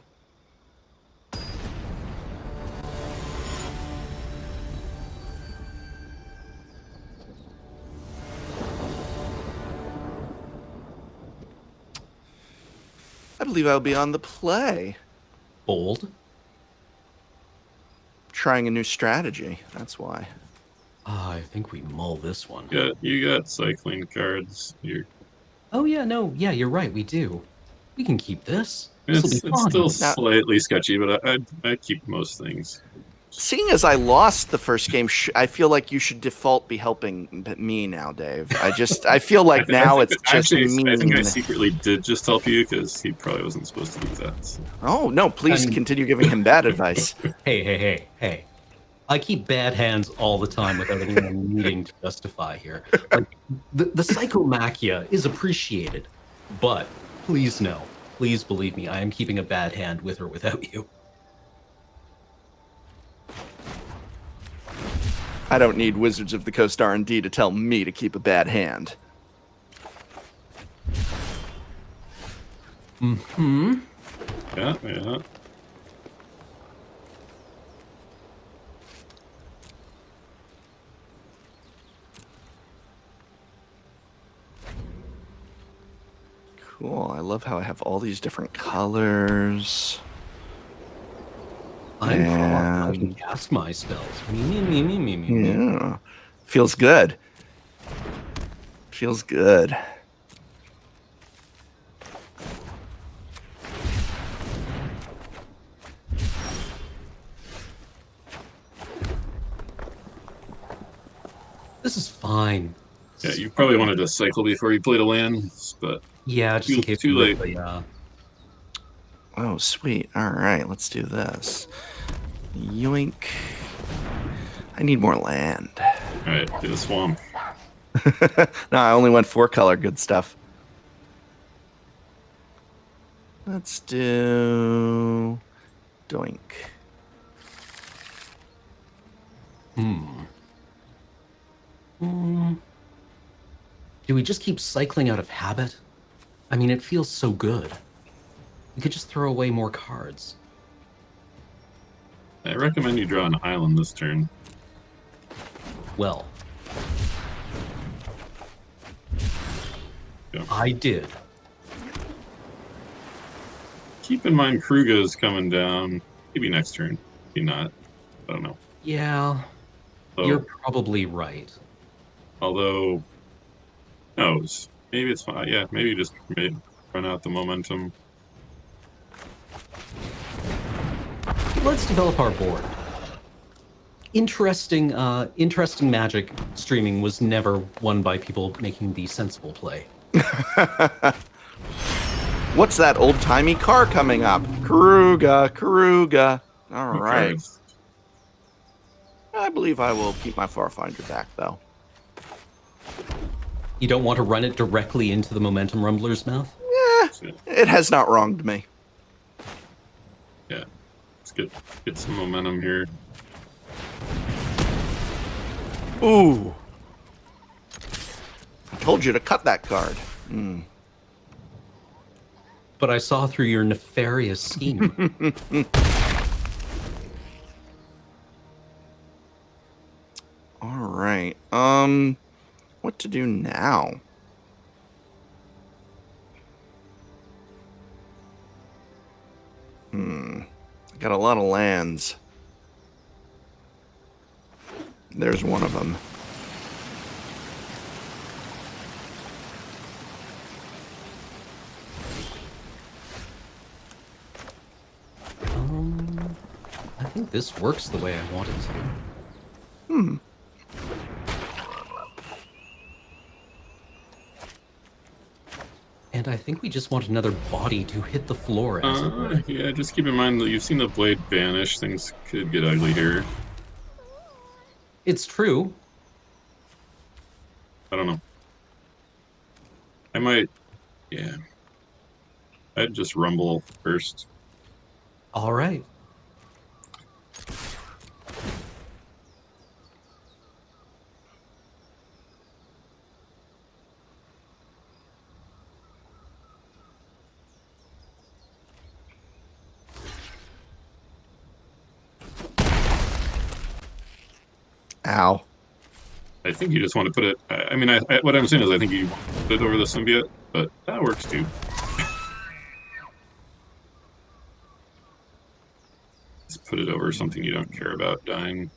Speaker 2: I believe I'll be on the play.
Speaker 1: Bold.
Speaker 2: Trying a new strategy. That's why.
Speaker 1: I think we mull this one.
Speaker 3: You got cycling cards.
Speaker 1: Oh, yeah, no. Yeah, you're right. We do. We can keep this.
Speaker 3: It's
Speaker 1: This'll be fun.
Speaker 3: still slightly sketchy, but I keep most things.
Speaker 2: Seeing as I lost the first game, I feel like you should default be helping me now, Dave. I feel like now it's just me.
Speaker 3: I think I secretly did just help you because he probably wasn't supposed to do that. So.
Speaker 2: Oh, no, please continue giving him bad advice.
Speaker 1: Hey. I keep bad hands all the time without anyone needing to justify here. Like, the psychomachia is appreciated, but please no. Please believe me, I am keeping a bad hand with or without you.
Speaker 2: I don't need Wizards of the Coast R&D to tell me to keep a bad hand.
Speaker 3: Yeah.
Speaker 2: Cool. I love how I have all these different colors.
Speaker 1: I can cast my spells. Me.
Speaker 2: Yeah. Feels good. Feels good.
Speaker 1: This is fine.
Speaker 3: Yeah, you probably wanted to cycle before you played a land, but
Speaker 1: yeah, just in case
Speaker 3: too late.
Speaker 2: Oh, sweet. All right, let's do this. Yoink. I need more land.
Speaker 3: All right, do the swamp.
Speaker 2: No, I only went 4-color. Good stuff. Let's do doink.
Speaker 1: Do we just keep cycling out of habit? I mean, it feels so good. We could just throw away more cards.
Speaker 3: I recommend you draw an island this turn.
Speaker 1: Well,
Speaker 3: Yeah.
Speaker 1: I did.
Speaker 3: Keep in mind Kruga is coming down. Maybe next turn. Maybe not. I don't know.
Speaker 1: Yeah, you're probably right.
Speaker 3: Although, who knows? Maybe it's fine. Yeah, maybe you just run out the momentum.
Speaker 1: Let's develop our board. Interesting Magic streaming was never won by people making the sensible play.
Speaker 2: What's that old-timey car coming up? Karuga. All right.
Speaker 3: Okay.
Speaker 2: I believe I will keep my Farfinder back, though.
Speaker 1: You don't want to run it directly into the Momentum Rumbler's mouth?
Speaker 2: Yeah, it has not wronged me.
Speaker 3: Yeah, let's get some momentum here.
Speaker 2: Ooh. I told you to cut that card.
Speaker 1: But I saw through your nefarious scheme.
Speaker 2: All right. What to do now? I got a lot of lands. There's one of them.
Speaker 1: think this works the way I want it to.
Speaker 2: Hmm.
Speaker 1: And I think we just want another body to hit the floor, as it were.
Speaker 3: Yeah, just keep in mind that you've seen the blade vanish. Things could get ugly here.
Speaker 1: It's true.
Speaker 3: I don't know. I might, yeah. I'd just rumble first.
Speaker 1: All right.
Speaker 2: Ow.
Speaker 3: I think you just want to put it. I mean, what I'm saying is, I think you want to put it over the symbiote, but that works too. Just put it over something you don't care about dying.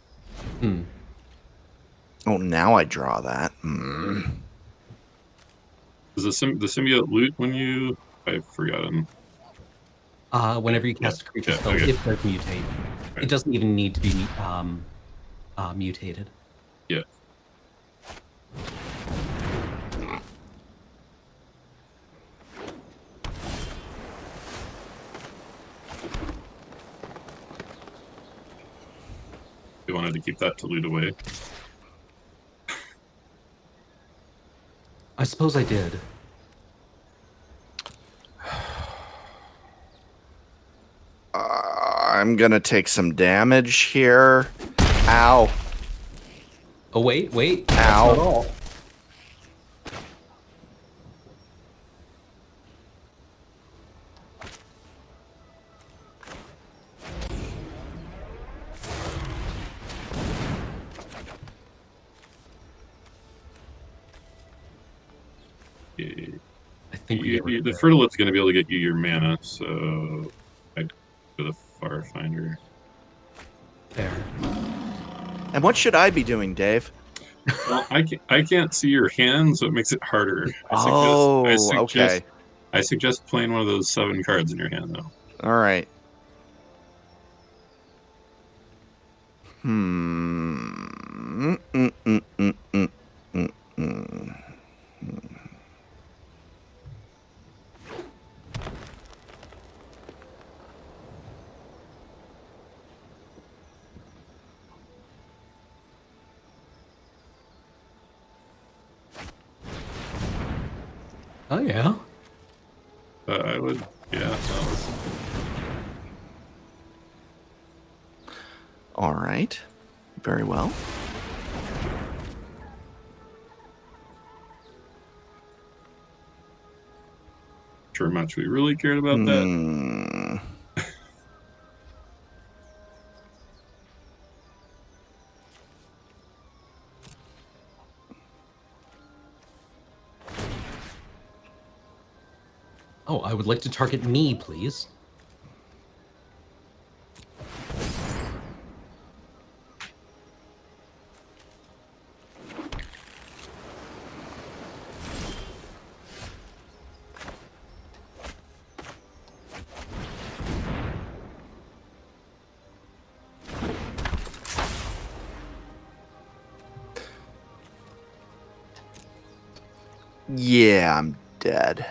Speaker 1: Hmm.
Speaker 2: Oh, now I draw that. Hmm.
Speaker 3: Does the symbiote loot when you? I've forgotten.
Speaker 1: Whenever you cast a creature spell,
Speaker 3: okay.
Speaker 1: if it does mutate,
Speaker 3: Right.
Speaker 1: it doesn't even need to be mutated.
Speaker 3: Yeah. We wanted to keep that to loot away.
Speaker 1: I suppose I did.
Speaker 2: I'm gonna take some damage here. Ow.
Speaker 1: Oh, wait. That's
Speaker 2: Ow.
Speaker 1: not all. I think we get rid of
Speaker 3: The
Speaker 1: it.
Speaker 3: Fertilite's going to be able to get you your mana, so I'd go to the Farfinder.
Speaker 1: There.
Speaker 2: And what should I be doing, Dave?
Speaker 3: Well, I can't see your hand, so it makes it harder.
Speaker 2: Okay.
Speaker 3: I suggest playing one of those 7 cards in your hand, though.
Speaker 2: All right. Hmm.
Speaker 1: Oh, yeah.
Speaker 3: I would, yeah. That was,
Speaker 2: All right. Very well.
Speaker 3: sure much we really cared about that.
Speaker 2: Hmm.
Speaker 1: Oh, I would like to target me, please.
Speaker 2: Yeah, I'm dead.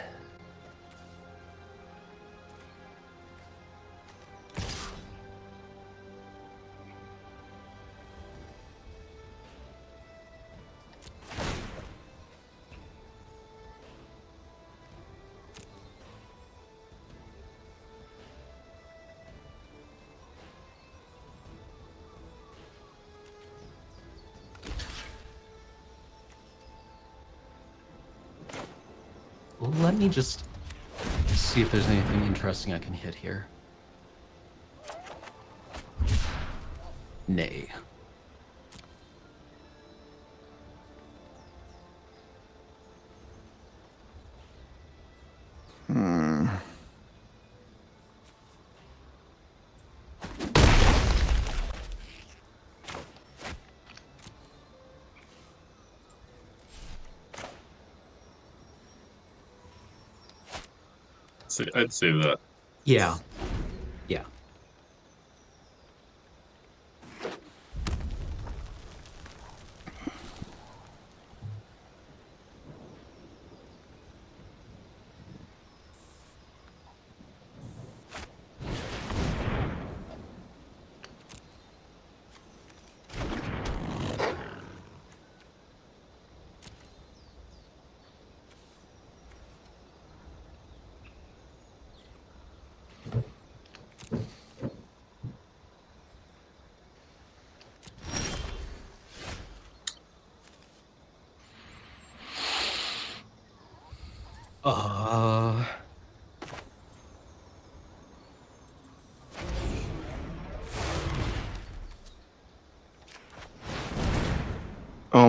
Speaker 1: Let me just see if there's anything interesting I can hit here. Nay.
Speaker 2: Hmm.
Speaker 3: I'd save that.
Speaker 1: Yeah.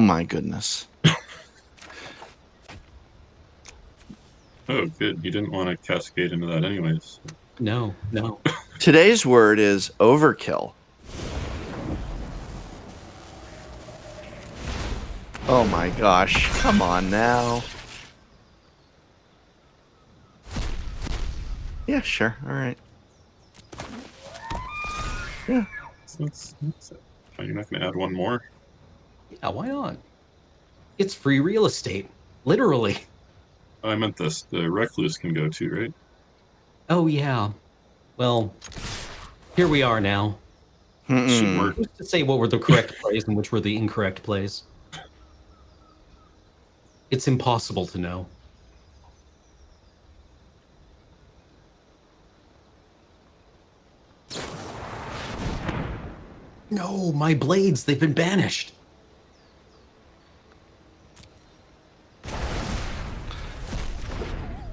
Speaker 2: Oh my goodness.
Speaker 3: Oh, good. You didn't want to cascade into that anyways.
Speaker 1: No.
Speaker 2: Today's word is overkill. Oh my gosh. Come on now. Yeah, sure. All right. Yeah.
Speaker 3: Oh, you're not going to add one more?
Speaker 1: Yeah, why not? It's free real estate. Literally.
Speaker 3: I meant this. The recluse can go too, right?
Speaker 1: Oh, yeah. Well, here we are now.
Speaker 3: Should work.
Speaker 1: Who's to say what were the correct plays and which were the incorrect plays? It's impossible to know. No, my blades, they've been banished.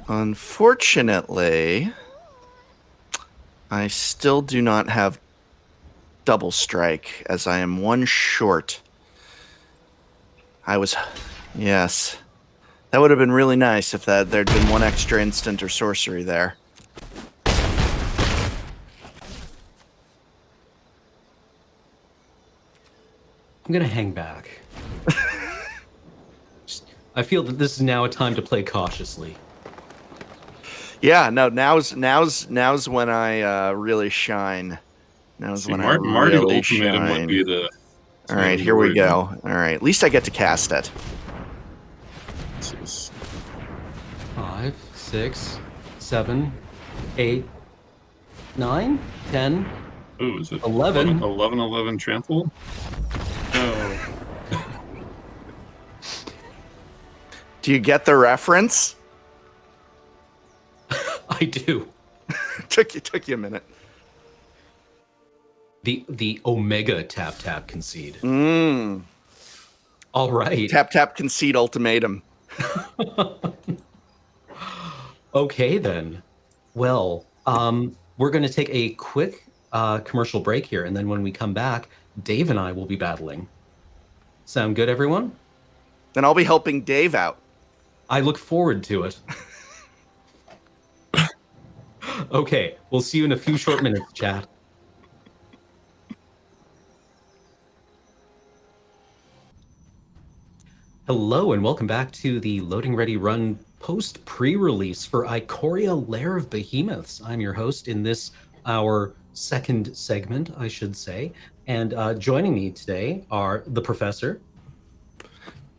Speaker 2: Unfortunately, I still do not have double strike, as I am one short. Yes. That would have been really nice if there'd been one extra instant or sorcery there.
Speaker 1: I'm gonna hang back. I feel that this is now a time to play cautiously.
Speaker 2: Yeah, no, now's when I really shine. Now's when I
Speaker 3: Mardu
Speaker 2: really
Speaker 3: Ultimatum
Speaker 2: shine.
Speaker 3: would be the...
Speaker 2: All right, here we go. All right, at least I get to cast it.
Speaker 1: 5, 6, 7, 8, 9, 10.
Speaker 3: Oh, is it
Speaker 1: 11?
Speaker 3: 11 trample? No.
Speaker 2: Do you get the reference?
Speaker 1: I do.
Speaker 2: took you a minute.
Speaker 1: The Omega tap concede. All right.
Speaker 2: Tap concede ultimatum.
Speaker 1: Okay then. Well, we're going to take a quick commercial break here, and then when we come back, Dave and I will be battling. Sound good, everyone?
Speaker 2: Then I'll be helping Dave out.
Speaker 1: I look forward to it. Okay, we'll see you in a few short minutes, chat. Hello, and welcome back to the Loading Ready Run post-pre-release for Ikoria Lair of Behemoths. I'm your host in this, our second segment, I should say. And joining me today are the Professor.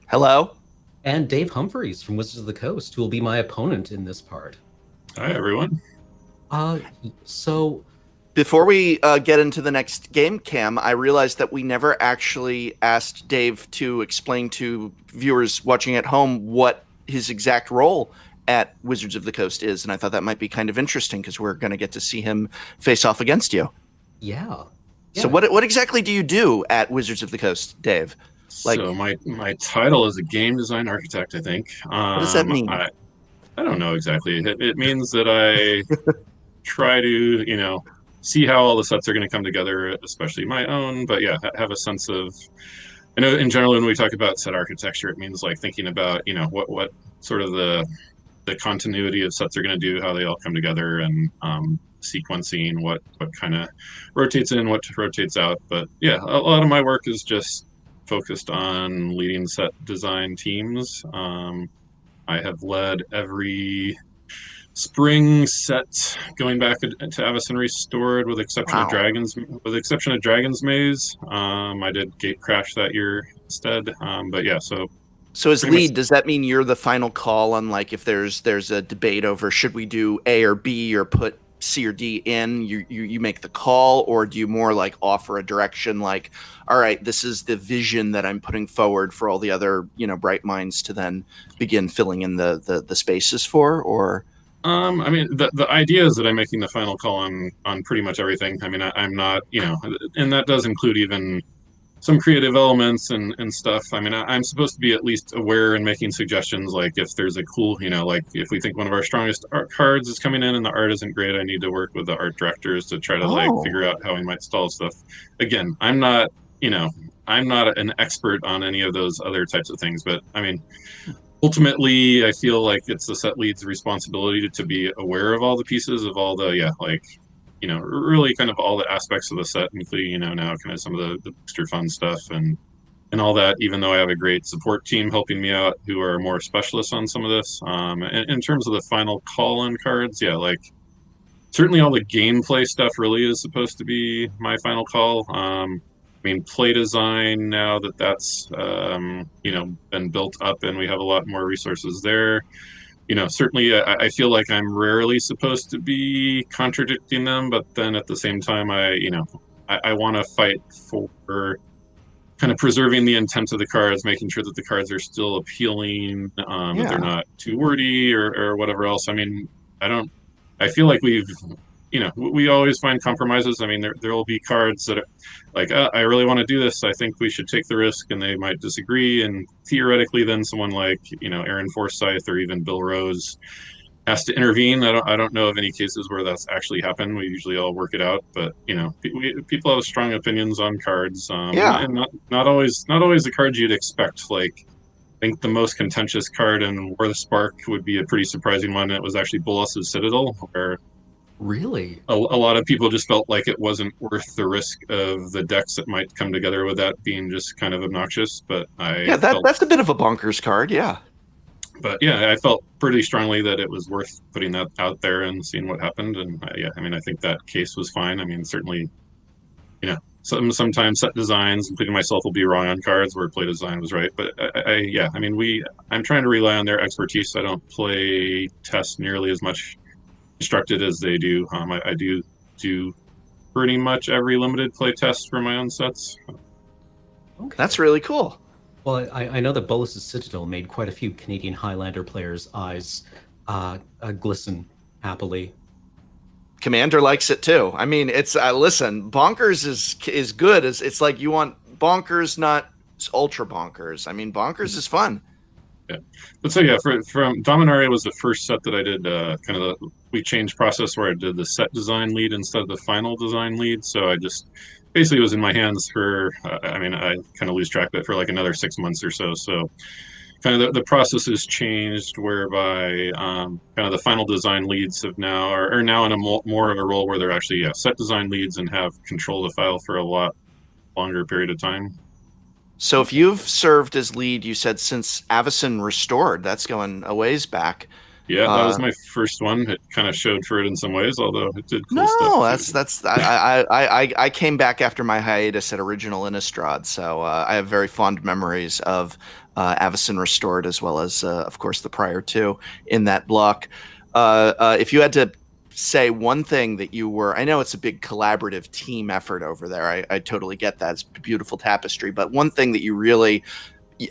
Speaker 2: Hello.
Speaker 1: And Dave Humpherys from Wizards of the Coast, who will be my opponent in this part.
Speaker 3: Hi, everyone.
Speaker 1: So...
Speaker 2: Before we get into the next game, Cam, I realized that we never actually asked Dave to explain to viewers watching at home what his exact role at Wizards of the Coast is, and I thought that might be kind of interesting because we're going to get to see him face off against you.
Speaker 1: Yeah.
Speaker 2: So what exactly do you do at Wizards of the Coast, Dave?
Speaker 3: So my title is a game design architect, I think.
Speaker 2: What does that mean?
Speaker 3: I don't know exactly. It means that I try to, see how all the sets are going to come together, especially my own. But yeah, have a sense of, I know in general when we talk about set architecture, it means like thinking about, what sort of the continuity of sets are going to do, how they all come together, and sequencing, what kind of rotates in, what rotates out. But yeah, a lot of my work is just focused on leading set design teams. I have led every spring set going back to Avacyn Restored, with exception of Dragon's Maze. I did Gate Crash that year instead. But yeah, so
Speaker 2: as lead, does that mean you're the final call on like if there's a debate over should we do A or B or put C or D in? You make the call, or do you more like offer a direction like, all right, this is the vision that I'm putting forward for all the other bright minds to then begin filling in the spaces for? Or
Speaker 3: I mean, the idea is that I'm making the final call on pretty much everything. I mean, I'm not, and that does include even some creative elements and stuff. I mean, I'm supposed to be at least aware and making suggestions, like if there's a cool, like if we think one of our strongest art cards is coming in and the art isn't great, I need to work with the art directors to try to like figure out how we might stall stuff. Again, I'm not, I'm not an expert on any of those other types of things, but I mean, ultimately, I feel like it's the set lead's responsibility to be aware of all the pieces of all the like really kind of all the aspects of the set, including now kind of some of the booster fun stuff and all that. Even though I have a great support team helping me out who are more specialists on some of this, in terms of the final call-in cards, yeah, like certainly all the gameplay stuff really is supposed to be my final call. I mean, play design, now that that's been built up and we have a lot more resources there, certainly I feel like I'm rarely supposed to be contradicting them, but then at the same time, I want to fight for kind of preserving the intent of the cards, making sure that the cards are still appealing, that they're not too wordy or whatever else. I mean, I feel like we always find compromises. I mean, there will be cards that are like, I really want to do this. I think we should take the risk, and they might disagree. And theoretically, then someone like Aaron Forsyth or even Bill Rose has to intervene. I don't know of any cases where that's actually happened. We usually all work it out, but people have strong opinions on cards, and not always the cards you'd expect. Like, I think the most contentious card in War of the Spark would be a pretty surprising one. It was actually Bolas's Citadel, where
Speaker 1: Really?
Speaker 3: a lot of people just felt like it wasn't worth the risk of the decks that might come together with that being just kind of obnoxious. But
Speaker 2: that's a bit of a bonkers card.
Speaker 3: I felt pretty strongly that it was worth putting that out there and seeing what happened. And I mean, I think that case was fine. I mean, certainly, sometimes set designs, including myself, will be wrong on cards where play design was right. But I mean, I'm trying to rely on their expertise. I don't play test nearly as much constructed as they do. I do pretty much every limited play test for my own sets.
Speaker 2: Okay. That's really cool.
Speaker 1: Well, I know that Bolas's Citadel made quite a few Canadian Highlander players' eyes glisten happily.
Speaker 2: Commander likes it too. I mean, it's listen, bonkers is good. It's like you want bonkers, not ultra bonkers. I mean, bonkers is fun.
Speaker 3: Yeah, but so from Dominaria was the first set that I did. We changed process where I did the set design lead instead of the final design lead. So I just basically was in my hands for. I kind of lose track of it for like another 6 months or so. So kind of the process has changed, whereby kind of the final design leads are now in a more of a role where they're actually set design leads and have control of the file for a lot longer period of time.
Speaker 2: So if you've served as lead, you said since Avacyn Restored, that's going a ways back.
Speaker 3: Yeah, that was my first one. It kind of showed for it in some ways, although it did cool stuff.
Speaker 2: I came back after my hiatus at Original Innistrad, so I have very fond memories of Avacyn Restored, as well as, of course, the prior two in that block. If you had to say one thing that you were, I know it's a big collaborative team effort over there. I totally get that. It's a beautiful tapestry, but one thing that you really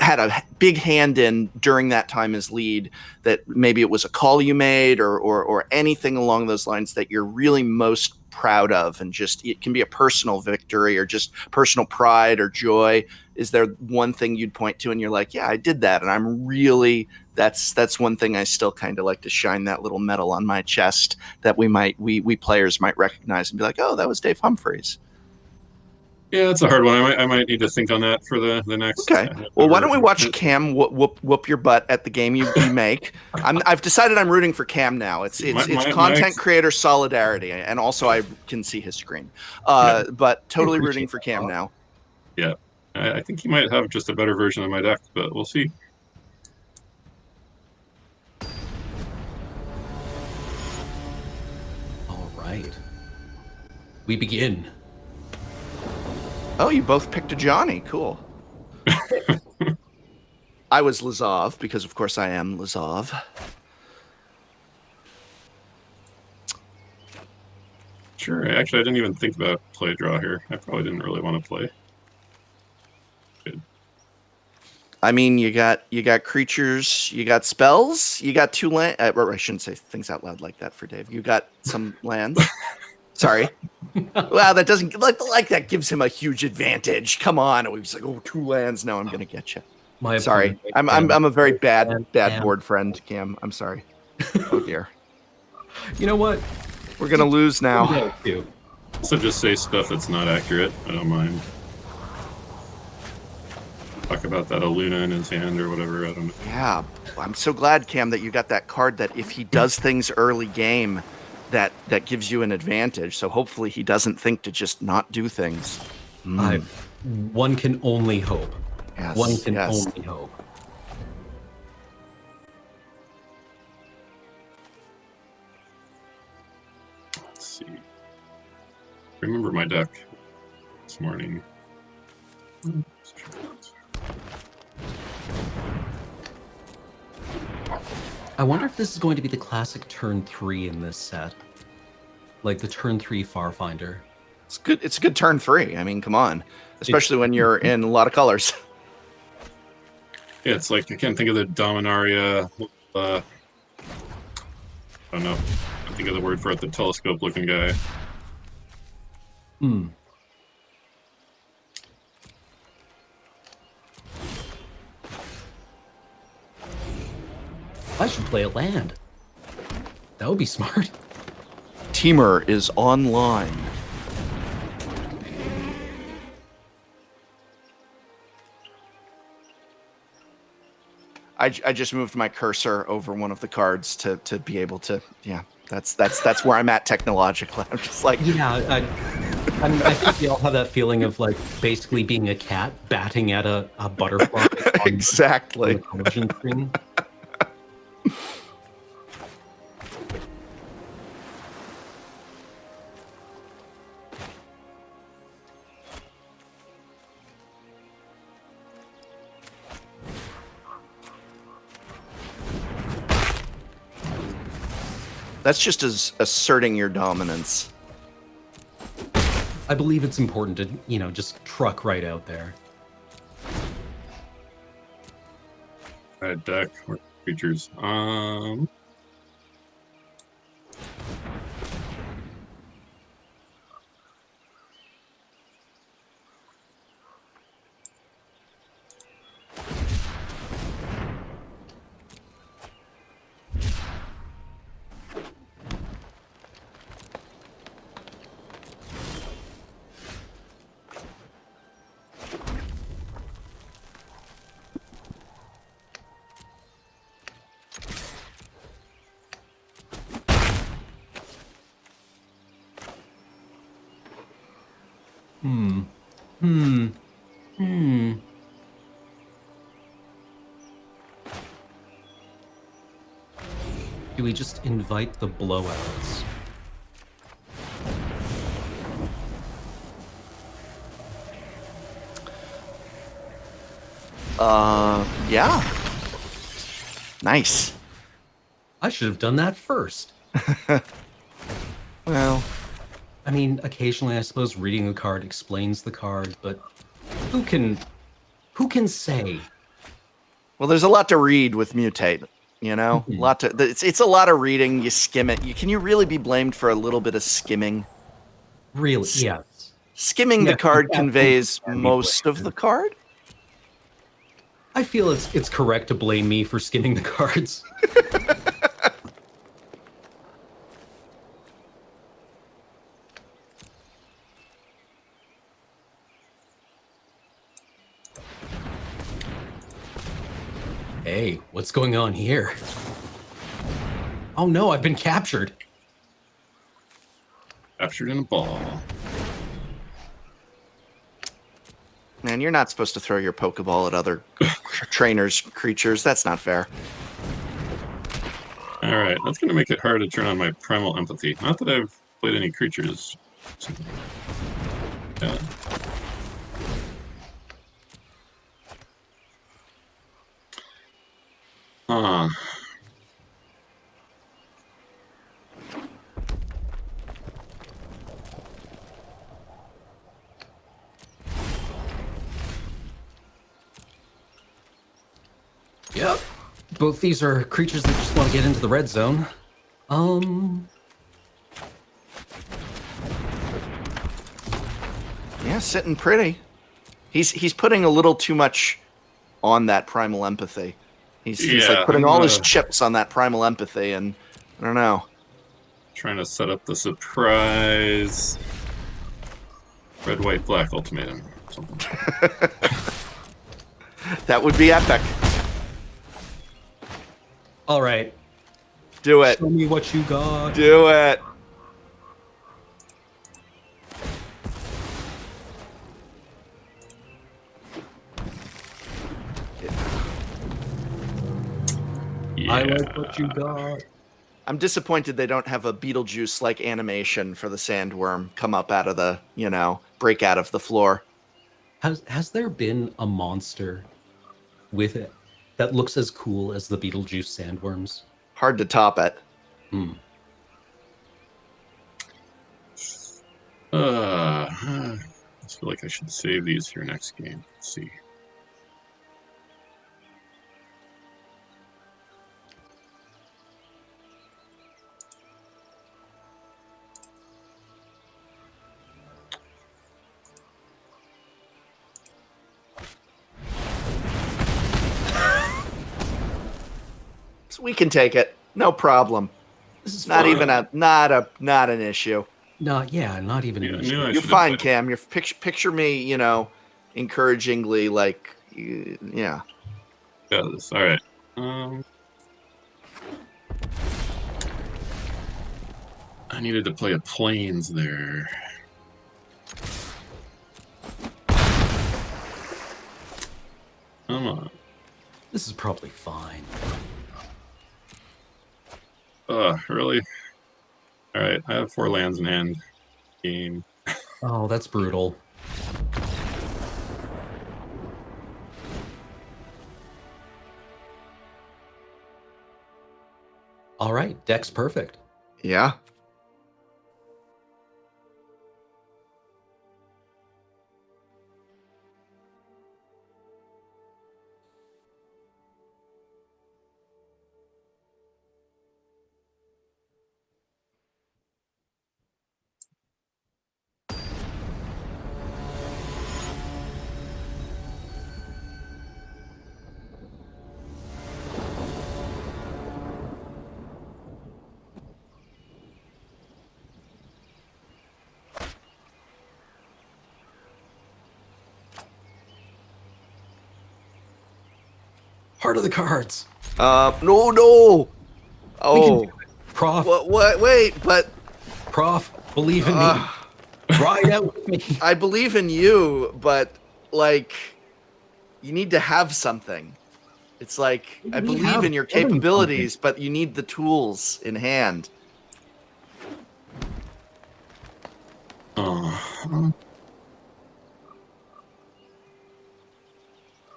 Speaker 2: had a big hand in during that time as lead, that maybe it was a call you made or anything along those lines that you're really most proud of, and just it can be a personal victory or just personal pride or joy. Is there one thing you'd point to and you're like, yeah, I did that, and I'm really, that's one thing I still kind of like to shine that little medal on my chest that we players might recognize and be like, oh, that was Dave Humpherys.
Speaker 3: Yeah, that's a hard one. I might need to think on that for the next.
Speaker 2: Okay. Well, why don't we watch Cam whoop your butt at the game you make? I've decided I'm rooting for Cam now. It's content creator solidarity, and also I can see his screen. But totally rooting for Cam now.
Speaker 3: Yeah, I think he might have just a better version of my deck, but we'll see.
Speaker 1: All right. We begin.
Speaker 2: Oh, you both picked a Johnny. Cool. I was Lazov, because of course I am Lazov.
Speaker 3: Sure. Actually, I didn't even think about play draw here. I probably didn't really want to play. Good.
Speaker 2: I mean, you got creatures, you got spells, you got 2 land. I shouldn't say things out loud like that for Dave. You got some lands. Sorry. Wow, that doesn't like that gives him a huge advantage. Come on, and we was like, oh, 2 lands. No, I'm gonna get you. Sorry, I'm a very bad board friend, Cam. I'm sorry. Oh dear.
Speaker 1: You know what?
Speaker 2: We're gonna lose now.
Speaker 3: So just say stuff that's not accurate. I don't mind. talk about that Aluna in his hand or whatever. I don't know.
Speaker 2: Yeah, I'm so glad, Cam, that you got that card that if he does things early game, that gives you an advantage. So hopefully he doesn't think to just not do things.
Speaker 1: One can only hope.
Speaker 2: Yes,
Speaker 1: One can
Speaker 2: yes.
Speaker 1: only hope.
Speaker 3: Let's see. Remember my deck this morning.
Speaker 1: I wonder if this is going to be the classic turn 3 in this set. Like the turn 3 Farfinder.
Speaker 2: It's good. It's a good turn 3. I mean, come on. Especially when you're in a lot of colors.
Speaker 3: Yeah, it's like I can't think of the Dominaria. I don't know. I think of the word for it. The telescope-looking guy.
Speaker 1: Hmm. I should play a land. That would be smart.
Speaker 2: Teamer is online. I just moved my cursor over one of the cards to be able to. Yeah, that's where I'm at technologically. I'm just like,
Speaker 1: Yeah, I mean, I think we all have that feeling of like basically being a cat batting at a butterfly.
Speaker 2: exactly.
Speaker 1: On the collision screen.
Speaker 2: That's just as asserting your dominance.
Speaker 1: I believe it's important to, just truck right out there.
Speaker 3: Red deck or creatures.
Speaker 1: Do we just invite the blowouts?
Speaker 2: Yeah. Nice.
Speaker 1: I should have done that first.
Speaker 2: Well,
Speaker 1: I mean, occasionally I suppose reading a card explains the card, but who can say?
Speaker 2: well, there's a lot to read with Mutate. You know, it's a lot of reading. You skim it. Can you really be blamed for a little bit of skimming?
Speaker 1: Really? Yes.
Speaker 2: Skimming the card conveys
Speaker 1: can be
Speaker 2: most of
Speaker 1: blamed.
Speaker 2: the card.
Speaker 1: I feel it's correct to blame me for skimming the cards. Hey, what's going on here? Oh no, I've been captured.
Speaker 3: Captured in a ball.
Speaker 2: Man, you're not supposed to throw your Pokeball at other trainers' creatures. That's not fair.
Speaker 3: Alright, that's going to make it hard to turn on my Primal Empathy. Not that I've played any creatures. Yeah.
Speaker 1: Yep. Both these are creatures that just want to get into the red zone.
Speaker 2: Yeah, sitting pretty. He's putting a little too much on that Primal Empathy. He's like putting all his chips on that Primal Empathy, and I don't know.
Speaker 3: Trying to set up the surprise red, white, black ultimatum. Something.
Speaker 2: That would be epic.
Speaker 1: All right.
Speaker 2: Do it.
Speaker 1: Show me what you got.
Speaker 2: Do it.
Speaker 3: Yeah.
Speaker 1: I like what you got.
Speaker 2: I'm disappointed they don't have a Beetlejuice-like animation for the sandworm come up out of the, break out of the floor.
Speaker 1: Has there been a monster with it that looks as cool as the Beetlejuice sandworms?
Speaker 2: Hard to top it.
Speaker 1: Hmm.
Speaker 3: I feel like I should save these for next game. Let's see.
Speaker 2: So we can take it. No problem.
Speaker 1: This is
Speaker 2: Not
Speaker 1: fine.
Speaker 2: even not an issue.
Speaker 1: Not even
Speaker 3: Yeah,
Speaker 1: an
Speaker 3: I
Speaker 1: issue.
Speaker 3: knew I
Speaker 2: You're
Speaker 3: should have
Speaker 2: fine,
Speaker 3: played-
Speaker 2: Cam. You're picture me, encouragingly like, yeah.
Speaker 3: Got this. All right. I needed to play a planes there. Come on.
Speaker 1: This is probably fine.
Speaker 3: Really? All right. I have 4 lands in hand. Game.
Speaker 1: Oh, that's brutal. All right, deck's perfect.
Speaker 2: Yeah.
Speaker 1: Heart of the cards.
Speaker 2: No. Oh.
Speaker 1: Prof,
Speaker 2: What? Wait, but
Speaker 1: Prof, believe in me. Ride out with me.
Speaker 2: I believe in you, but like, you need to have something. It's like, I
Speaker 1: We
Speaker 2: believe
Speaker 1: have
Speaker 2: in your
Speaker 1: given
Speaker 2: capabilities, but you need the tools in hand.
Speaker 3: Oh.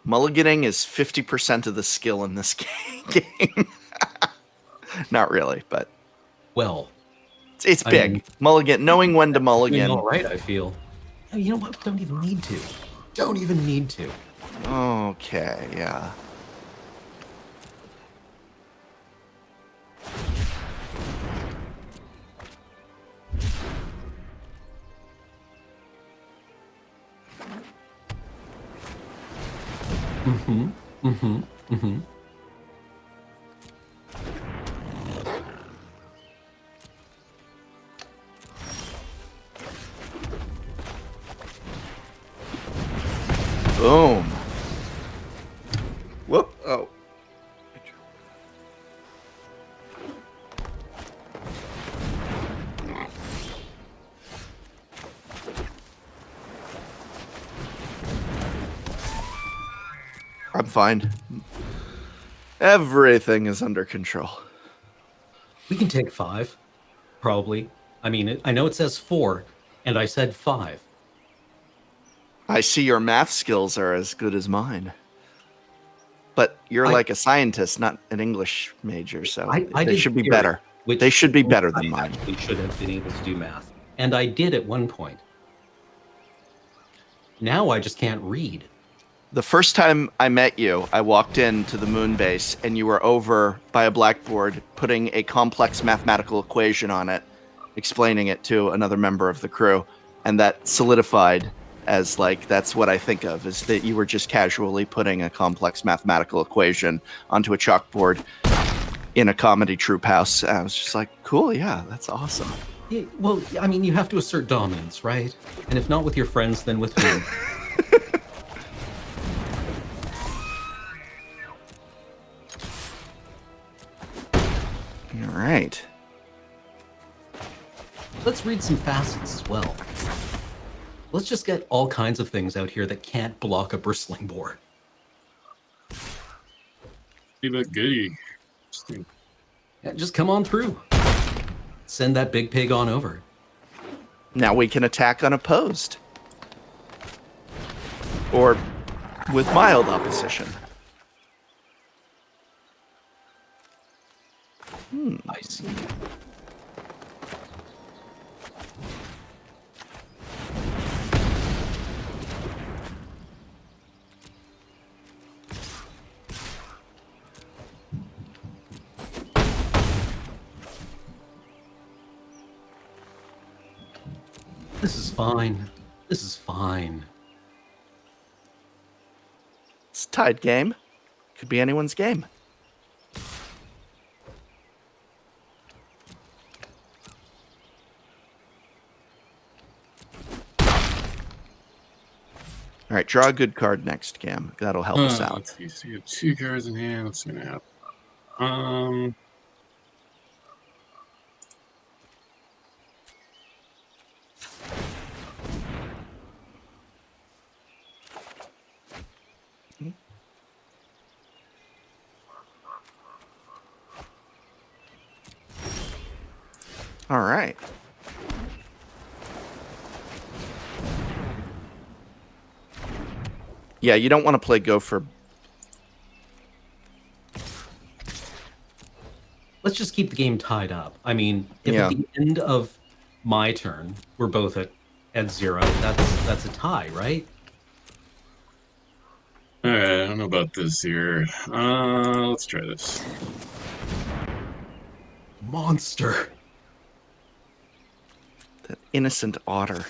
Speaker 2: Mulliganing is 50% of the skill in this game. Not really, but
Speaker 1: Well,
Speaker 2: it's
Speaker 1: I
Speaker 2: big.
Speaker 1: mean-
Speaker 2: Mulligan, knowing when to
Speaker 1: doing
Speaker 2: mulligan.
Speaker 1: all right, I feel. Oh, you know what? Don't even need to. Don't even need to.
Speaker 2: Okay, yeah.
Speaker 1: Mm-hmm.
Speaker 2: Boom. Whoop. Oh. I'm fine. Everything is under control.
Speaker 1: We can take 5, probably. I mean, I know it says 4, and I said 5.
Speaker 2: I see your math skills are as good as mine. But you're
Speaker 1: I-
Speaker 2: like a scientist, not an English major, so
Speaker 1: I
Speaker 2: they
Speaker 1: did
Speaker 2: should be
Speaker 1: theory,
Speaker 2: better.
Speaker 1: which
Speaker 2: They should be
Speaker 1: means
Speaker 2: better than
Speaker 1: I
Speaker 2: mine.
Speaker 1: actually should have been able to do math, and I did at one point. Now I just can't read.
Speaker 2: The first time I met you, I walked into the moon base and you were over by a blackboard putting a complex mathematical equation on it, explaining it to another member of the crew. And that solidified as like, that's what I think of, is that you were just casually putting a complex mathematical equation onto a chalkboard in a comedy troupe house. And I was just like, cool, yeah, that's awesome.
Speaker 1: Yeah, well, I mean, you have to assert dominance, right? And if not with your friends, then with me.
Speaker 2: right.
Speaker 1: Let's read some facets as well. Let's just get all kinds of things out here that can't block a bristling boar.
Speaker 3: But goody.
Speaker 1: Yeah, just come on through. Send that big pig on over.
Speaker 2: Now we can attack unopposed. Or with mild opposition.
Speaker 1: I see. This is fine. This is fine.
Speaker 2: It's a tied game. Could be anyone's game. All right, draw a good card next, Cam. That'll help us out.
Speaker 3: Let's see. So you have 2 cards in hand. What's going to happen?
Speaker 2: All right. Yeah, you don't want to play Gopher.
Speaker 1: Let's just keep the game tied up. I mean, if
Speaker 2: Yeah.
Speaker 1: at the end of my turn we're both at 0, that's a tie, right?
Speaker 3: All right, I don't know about this here. Let's try this.
Speaker 1: Monster.
Speaker 2: That innocent otter.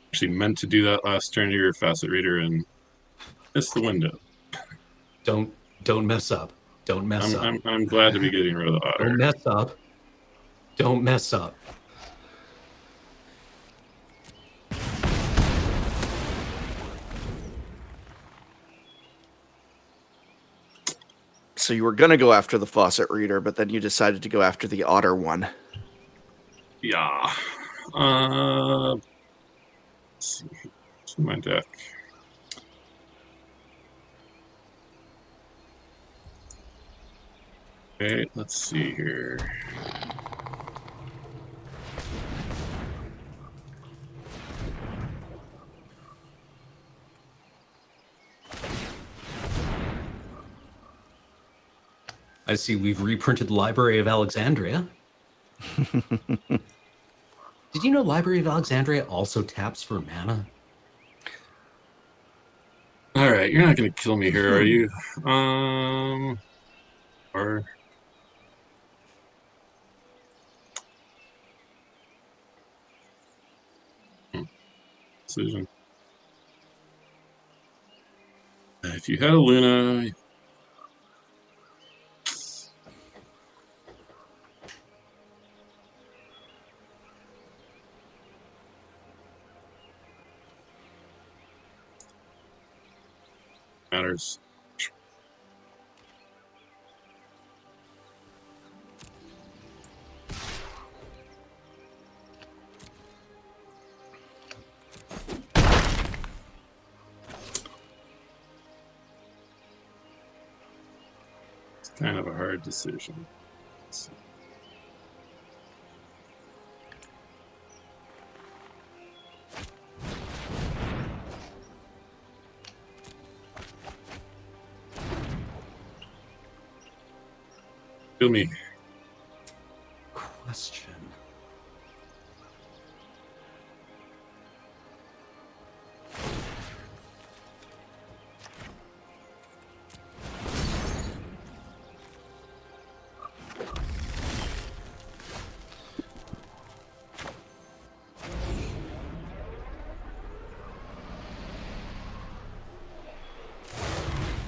Speaker 3: Actually meant to do that last turn to your facet reader and missed the window.
Speaker 1: Don't mess up. Don't mess up.
Speaker 3: I'm glad to be getting rid of the otter.
Speaker 1: Don't mess up. Don't mess up.
Speaker 2: So you were going to go after the faucet reader, but then you decided to go after the otter one.
Speaker 3: Yeah. Let's see. What's in my deck? Okay, let's see here.
Speaker 1: I see we've reprinted Library of Alexandria. Did you know Library of Alexandria also taps for mana?
Speaker 3: All right, you're not going to kill me here, are you? Or decision. If you had a Luna, matters. It's kind of a hard decision. Let's see. Kill me.
Speaker 1: Question.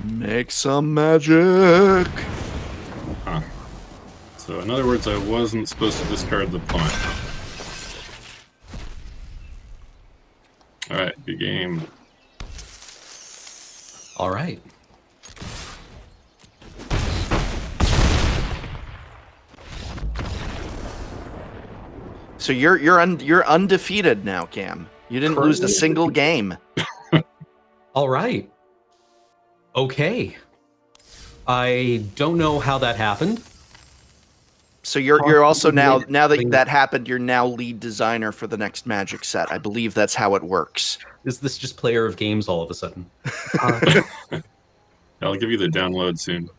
Speaker 2: Make some magic.
Speaker 3: Huh. So in other words, I wasn't supposed to discard the pawn. All right, good game.
Speaker 1: All right.
Speaker 2: So you're undefeated now, Cam. You didn't lose a
Speaker 1: Currently
Speaker 2: single game.
Speaker 1: All right. Okay. I don't know how that happened.
Speaker 2: So you're also now
Speaker 1: Possibly
Speaker 2: that
Speaker 1: related-
Speaker 2: that happened, you're now lead designer for the next Magic set. I believe that's how it works.
Speaker 1: Is this just player of games all of a sudden?
Speaker 3: I'll give you the download soon.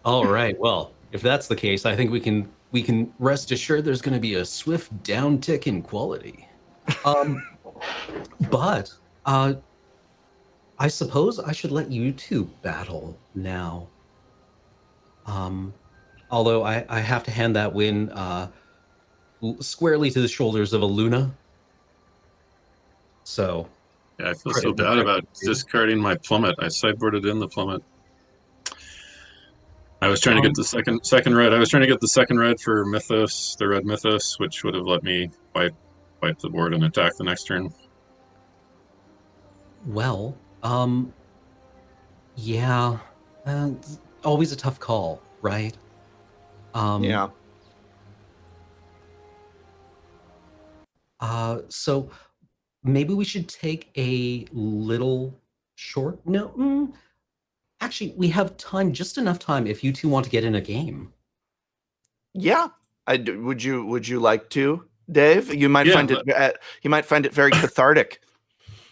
Speaker 1: All right. Well, if that's the case, I think we can rest assured there's going to be a swift downtick in quality. But I suppose I should let you two battle now. Although I have to hand that win squarely to the shoulders of a Luna. So
Speaker 3: Yeah, I feel
Speaker 1: credit
Speaker 3: so
Speaker 1: where
Speaker 3: bad
Speaker 1: credit
Speaker 3: about
Speaker 1: is due.
Speaker 3: discarding my plummet. I sideboarded in the plummet. I was trying to get the second red. I was trying to get the second red for Mythos, the red Mythos, which would have let me wipe the board and attack the next turn.
Speaker 1: Well, yeah, it's always a tough call, right?
Speaker 2: Yeah.
Speaker 1: So maybe we should take a little short. No, actually, we have time, just enough time if you two want to get in a game.
Speaker 2: Yeah. Would you like to, Dave? You might
Speaker 3: Yeah,
Speaker 2: find it very cathartic.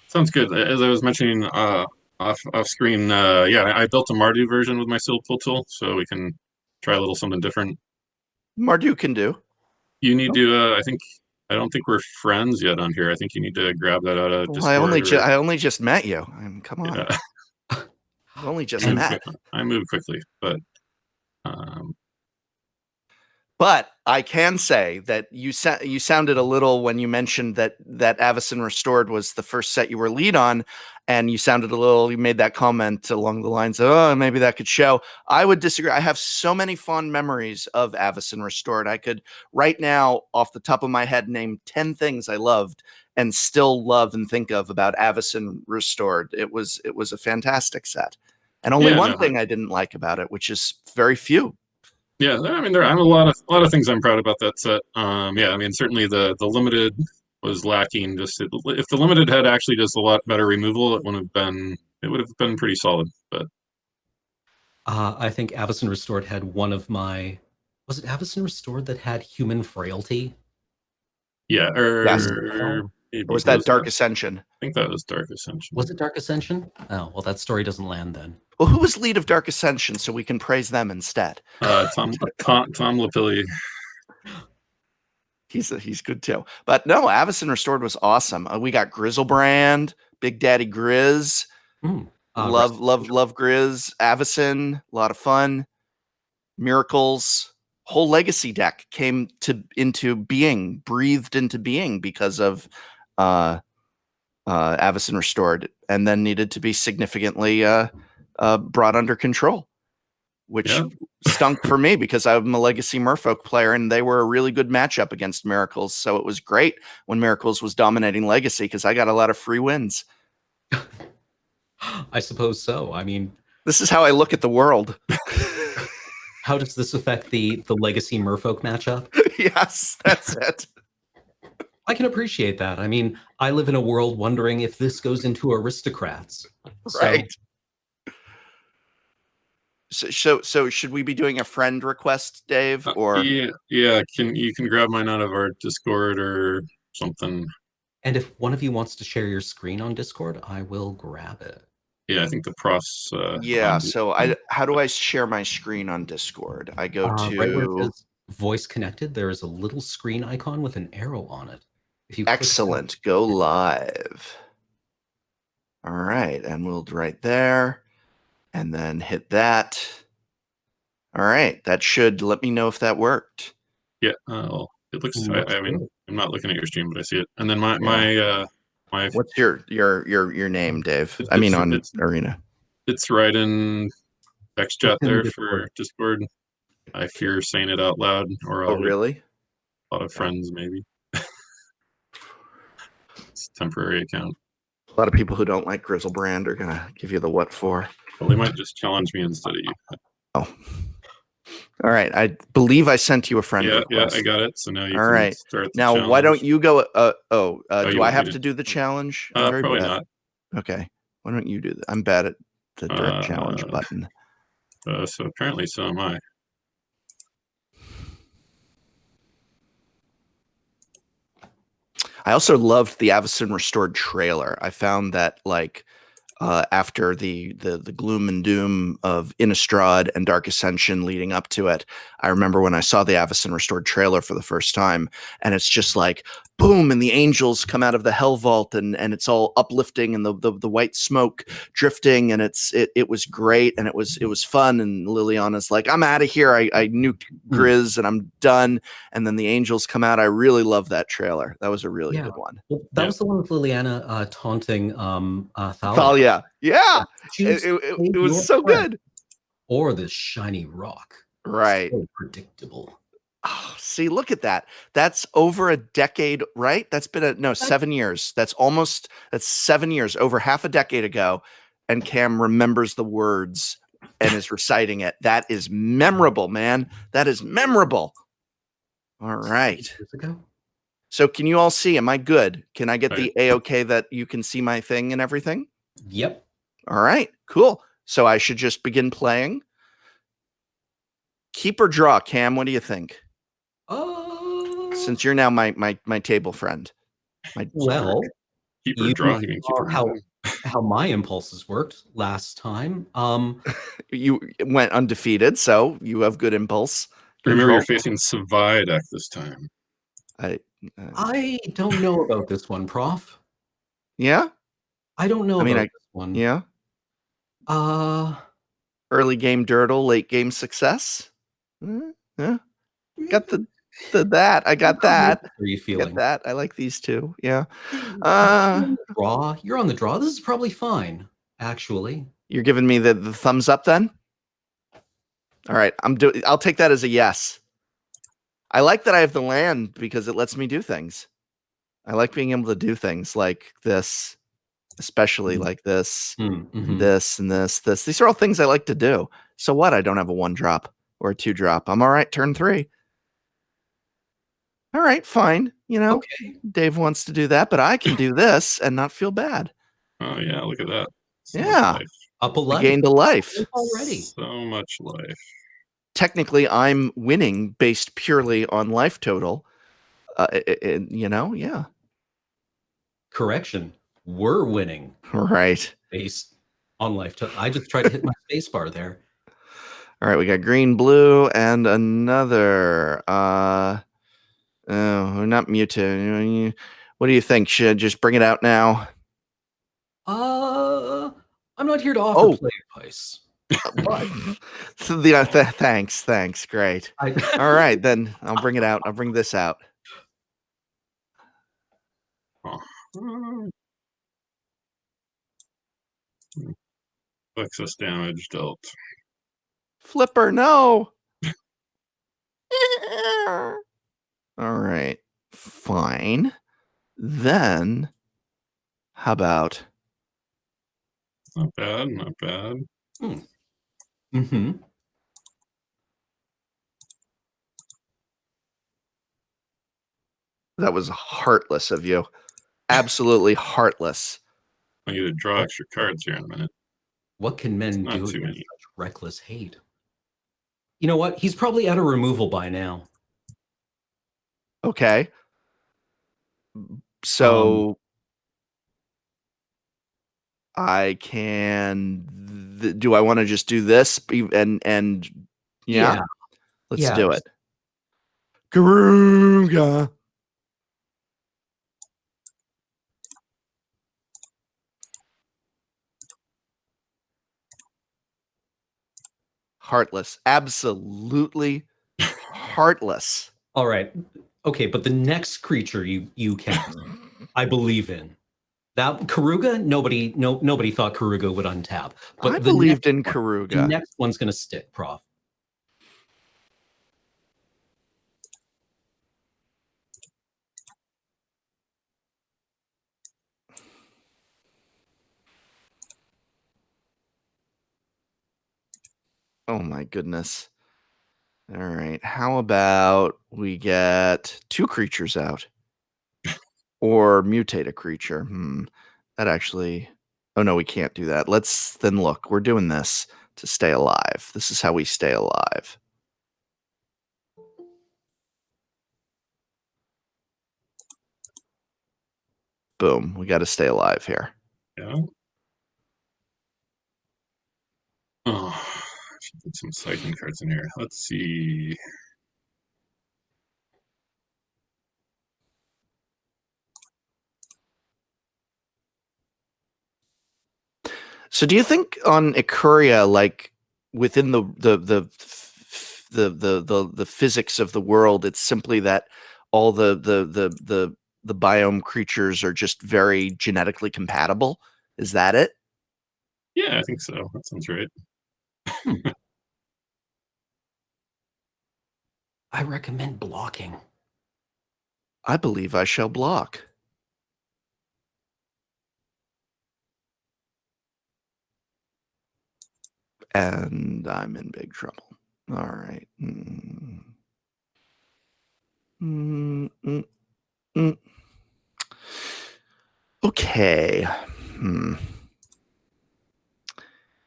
Speaker 3: sounds good. As I was mentioning off screen, yeah, I built a Mardu version with my Silpul tool, so we can try a little something different.
Speaker 2: Mardu can do.
Speaker 3: You need to. I don't think we're friends yet on here. I think you need to grab that out of
Speaker 2: Well,
Speaker 3: Discord.
Speaker 2: I only just met you. Come on.
Speaker 3: Yeah.
Speaker 2: We've only just
Speaker 1: And-
Speaker 2: met.
Speaker 3: I move quickly, but
Speaker 2: But I can say that you sounded a little when you mentioned that Avacyn Restored was the first set you were lead on, and you sounded a little. You made that comment along the lines of, "Oh, maybe that could show." I would disagree. I have so many fond memories of Avacyn Restored. I could right now, off the top of my head, name 10 things I loved and still love and think of about Avacyn Restored. It was a fantastic set, and only one thing I didn't like about it, which is very few.
Speaker 3: Yeah, I mean, I'm a lot of things I'm proud about that set. Yeah, I mean, certainly the limited was lacking. Just if the limited had actually just a lot better removal, it would have been pretty solid. But
Speaker 1: I think Avacyn Restored had one of my. Was it Avacyn Restored that had human frailty?
Speaker 3: yeah,
Speaker 2: Yes.
Speaker 3: or maybe
Speaker 2: Or was that Dark Ascension?
Speaker 3: I think that was Dark Ascension.
Speaker 1: Was it Dark Ascension? Oh, well, that story doesn't land then.
Speaker 2: Well, who was lead of Dark Ascension so we can praise them instead?
Speaker 3: Tom Lapilli.
Speaker 2: He's good too. But no, Avacyn Restored was awesome. We got Grizzlebrand, Big Daddy Grizz. Love Grizz. Avacyn, a lot of fun. Miracles. Whole legacy deck came into being, breathed into being because of Avacyn Restored, and then needed to be significantly brought under control, which stunk for me because I'm a legacy Merfolk player, and they were a really good matchup against Miracles. So it was great when Miracles was dominating legacy because I got a lot of free wins.
Speaker 1: I suppose so. I mean,
Speaker 2: this is how I look at the world.
Speaker 1: How does this affect the legacy Merfolk matchup?
Speaker 2: Yes, that's it.
Speaker 1: I can appreciate that. I mean, I live in a world wondering if this goes into aristocrats.
Speaker 2: Right. So should we be doing a friend request, Dave? Or
Speaker 3: yeah, you can grab mine out of our Discord or something.
Speaker 1: And if one of you wants to share your screen on Discord, I will grab it.
Speaker 3: Yeah, I think the profs.
Speaker 2: Yeah. So how do I share my screen on Discord? I go to
Speaker 1: right where it says voice connected. There is a little screen icon with an arrow on it. If you
Speaker 2: excellent, go live. All right, and we'll right there, and then hit that. All right, that should let me know if that worked.
Speaker 3: Yeah. It looks. I mean, I'm not looking at your stream, but I see it. And then my
Speaker 2: What's your name, Dave? I mean, on Arena.
Speaker 3: It's right in text chat there for Discord. I fear saying it out loud, or I'll
Speaker 2: really?
Speaker 3: A lot of friends, maybe. It's a temporary account.
Speaker 2: A lot of people who don't like Grizzlebrand are gonna give you the what for.
Speaker 3: Well, they might just challenge me instead of you.
Speaker 2: Oh. All right. I believe I sent you a friend
Speaker 3: Yeah,
Speaker 2: request.
Speaker 3: I got it. So now you
Speaker 2: All
Speaker 3: can
Speaker 2: right.
Speaker 3: start the
Speaker 2: Now, why don't
Speaker 3: challenge.
Speaker 2: you go?
Speaker 3: You
Speaker 2: Do I
Speaker 3: want me
Speaker 2: have
Speaker 3: to?
Speaker 2: to do the challenge? I'm very
Speaker 3: Probably
Speaker 2: bad.
Speaker 3: not.
Speaker 2: Okay. Why don't you do that? I'm bad at the direct challenge
Speaker 3: Uh,
Speaker 2: button.
Speaker 3: so apparently so am I.
Speaker 2: I also loved the Avacyn Restored trailer. I found that after the gloom and doom of Innistrad and Dark Ascension leading up to it, I remember when I saw the Avacyn Restored trailer for the first time, and it's just like boom, and the angels come out of the Hell Vault, and it's all uplifting, and the white smoke drifting, and it was great, and it was fun. And Liliana's like, I'm out of here. I nuked Grizz, and I'm done. And then the angels come out. I really love that trailer. That was a really good one.
Speaker 1: Well, that was the one with Liliana taunting Thalia.
Speaker 2: Thalia, yeah.
Speaker 1: Choose
Speaker 2: It was so good.
Speaker 1: Or this shiny rock.
Speaker 2: Right.
Speaker 1: So predictable.
Speaker 2: Oh, see, look at that. That's over a decade, right? That's been 7 years. That's 7 years, over half a decade ago. And Cam remembers the words and is reciting it. That is memorable, man. That is memorable. All right.
Speaker 1: Years ago?
Speaker 2: So can you all see? Am I good? Can I get the A-OK that you can see my thing and everything?
Speaker 1: Yep.
Speaker 2: All right, cool. So I should just begin playing. Keep or draw, Cam? What do you think? Since you're now my table friend.
Speaker 1: Well,
Speaker 3: keep or draw. You can keep or
Speaker 1: how my impulses worked last time.
Speaker 2: You went undefeated, so you have good impulse control.
Speaker 3: Remember, you're facing Sviadak this time.
Speaker 1: I don't know about this one, Prof.
Speaker 2: Yeah?
Speaker 1: I don't know about this one.
Speaker 2: Yeah? Early game Dirtle, late game success? Yeah. Got that. I got that.
Speaker 1: How are you feeling?
Speaker 2: Got that. I like these two. Yeah.
Speaker 1: Draw. You're on the draw. This is probably fine, actually.
Speaker 2: You're giving me the thumbs up then? All right. I'll take that as a yes. I like that I have the land because it lets me do things. I like being able to do things like this, especially like this, and this, and this. These are all things I like to do. So what? I don't have a 1-drop or a 2-drop. I'm all right. Turn 3. All right, fine.
Speaker 1: Okay.
Speaker 2: Dave wants to do that, but I can do this and not feel bad.
Speaker 3: Oh yeah, look at that.
Speaker 2: So yeah.
Speaker 1: Up a life.
Speaker 2: I gained a life.
Speaker 1: Already.
Speaker 3: So much life.
Speaker 2: Technically, I'm winning based purely on life total. Yeah.
Speaker 1: Correction. We're winning.
Speaker 2: Right.
Speaker 1: Based on life total. I just tried to hit my space bar there.
Speaker 2: All right, we got green, blue, and another. Not Mewtwo. What do you think? Should I just bring it out now?
Speaker 1: I'm not here to offer play advice. But
Speaker 2: thanks. Great. All right, then I'll bring it out. I'll bring this out.
Speaker 3: Excess damage dealt.
Speaker 2: Flipper, no. All right, fine. Then, how about?
Speaker 3: Not bad, not bad.
Speaker 2: That was heartless of you. Absolutely heartless.
Speaker 3: I need to draw extra cards here in a minute.
Speaker 1: What can men do with such reckless hate? You know what? He's probably at a removal by now.
Speaker 2: Okay. So I can. Do I want to just do this and yeah? Let's do it. Garuga. Heartless. Absolutely heartless.
Speaker 1: All right. Okay, but the next creature you cast, I believe in. That Karuga, nobody thought Karuga would untap. But
Speaker 2: I believed in Karuga.
Speaker 1: The next one's gonna stick, Prof.
Speaker 2: Oh my goodness. All right. How about we get 2 creatures out? Or mutate a creature. That actually... Oh, no, we can't do that. Let's then look. We're doing this to stay alive. This is how we stay alive. Boom. We got to stay alive here.
Speaker 3: Yeah. Oh, I should put some cycling cards in here. Let's see.
Speaker 2: So do you think on Ikoria, like within the physics of the world, it's simply that all the biome creatures are just very genetically compatible? Is that it?
Speaker 3: Yeah, I think so. That sounds right.
Speaker 1: I recommend blocking.
Speaker 2: I believe I shall block. And I'm in big trouble. All right. Okay.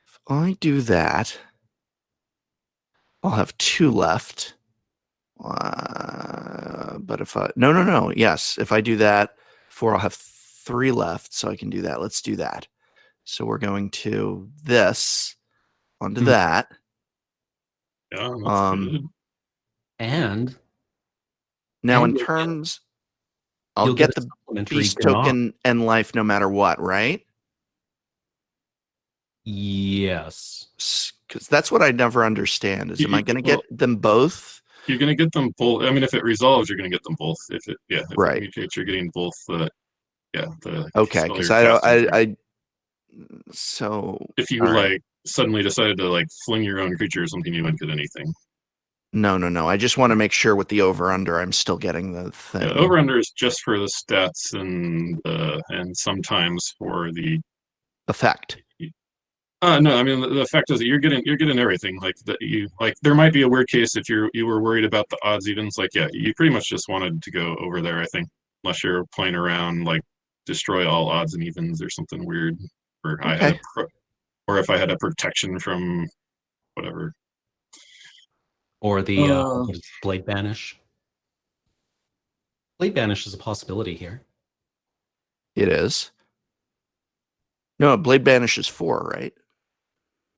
Speaker 2: If I do that, I'll have 2 left. But if I... No. Yes, if I do that, 4, I'll have 3 left, so I can do that. Let's do that. So we're going to this onto that.
Speaker 3: Yeah, that's good.
Speaker 1: And
Speaker 2: now in
Speaker 1: you'll
Speaker 2: terms... I'll
Speaker 1: you'll
Speaker 2: get
Speaker 1: a
Speaker 2: the
Speaker 1: supplementary
Speaker 2: beast
Speaker 1: Ganache.
Speaker 2: token and life no matter what, right?
Speaker 1: Yes.
Speaker 2: Because that's what I never understand is, am I going to get them both?
Speaker 3: You're going to get them both. I mean, if it resolves, you're going to get them both. If it
Speaker 2: Right.
Speaker 3: mutates, you're getting both. The
Speaker 2: okay, because I so
Speaker 3: if you
Speaker 2: right.
Speaker 3: suddenly decided to fling your own creature or something, you wouldn't get anything.
Speaker 2: No. I just want to make sure with the over under, I'm still getting the thing.
Speaker 3: Yeah, over under is just for the stats and sometimes for the
Speaker 2: effect.
Speaker 3: No, I mean the effect is that you're getting everything. There might be a weird case if you were worried about the odds evens. You pretty much just wanted to go over there, I think, unless you're playing around destroy all odds and evens or something weird, or
Speaker 2: okay.
Speaker 3: Or if I had a protection from whatever,
Speaker 1: or the Blade Banish. Blade Banish is a possibility here.
Speaker 2: It is. No, Blade Banish is 4, right?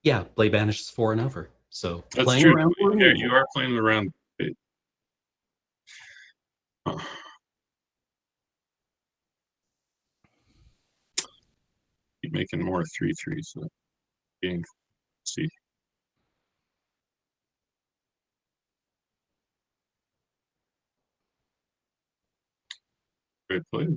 Speaker 1: Yeah, Blade Banish is 4 and over. So
Speaker 3: that's
Speaker 1: playing
Speaker 3: true.
Speaker 1: around.
Speaker 3: You are playing around. Keep making more 3/3s. So being see. Great play.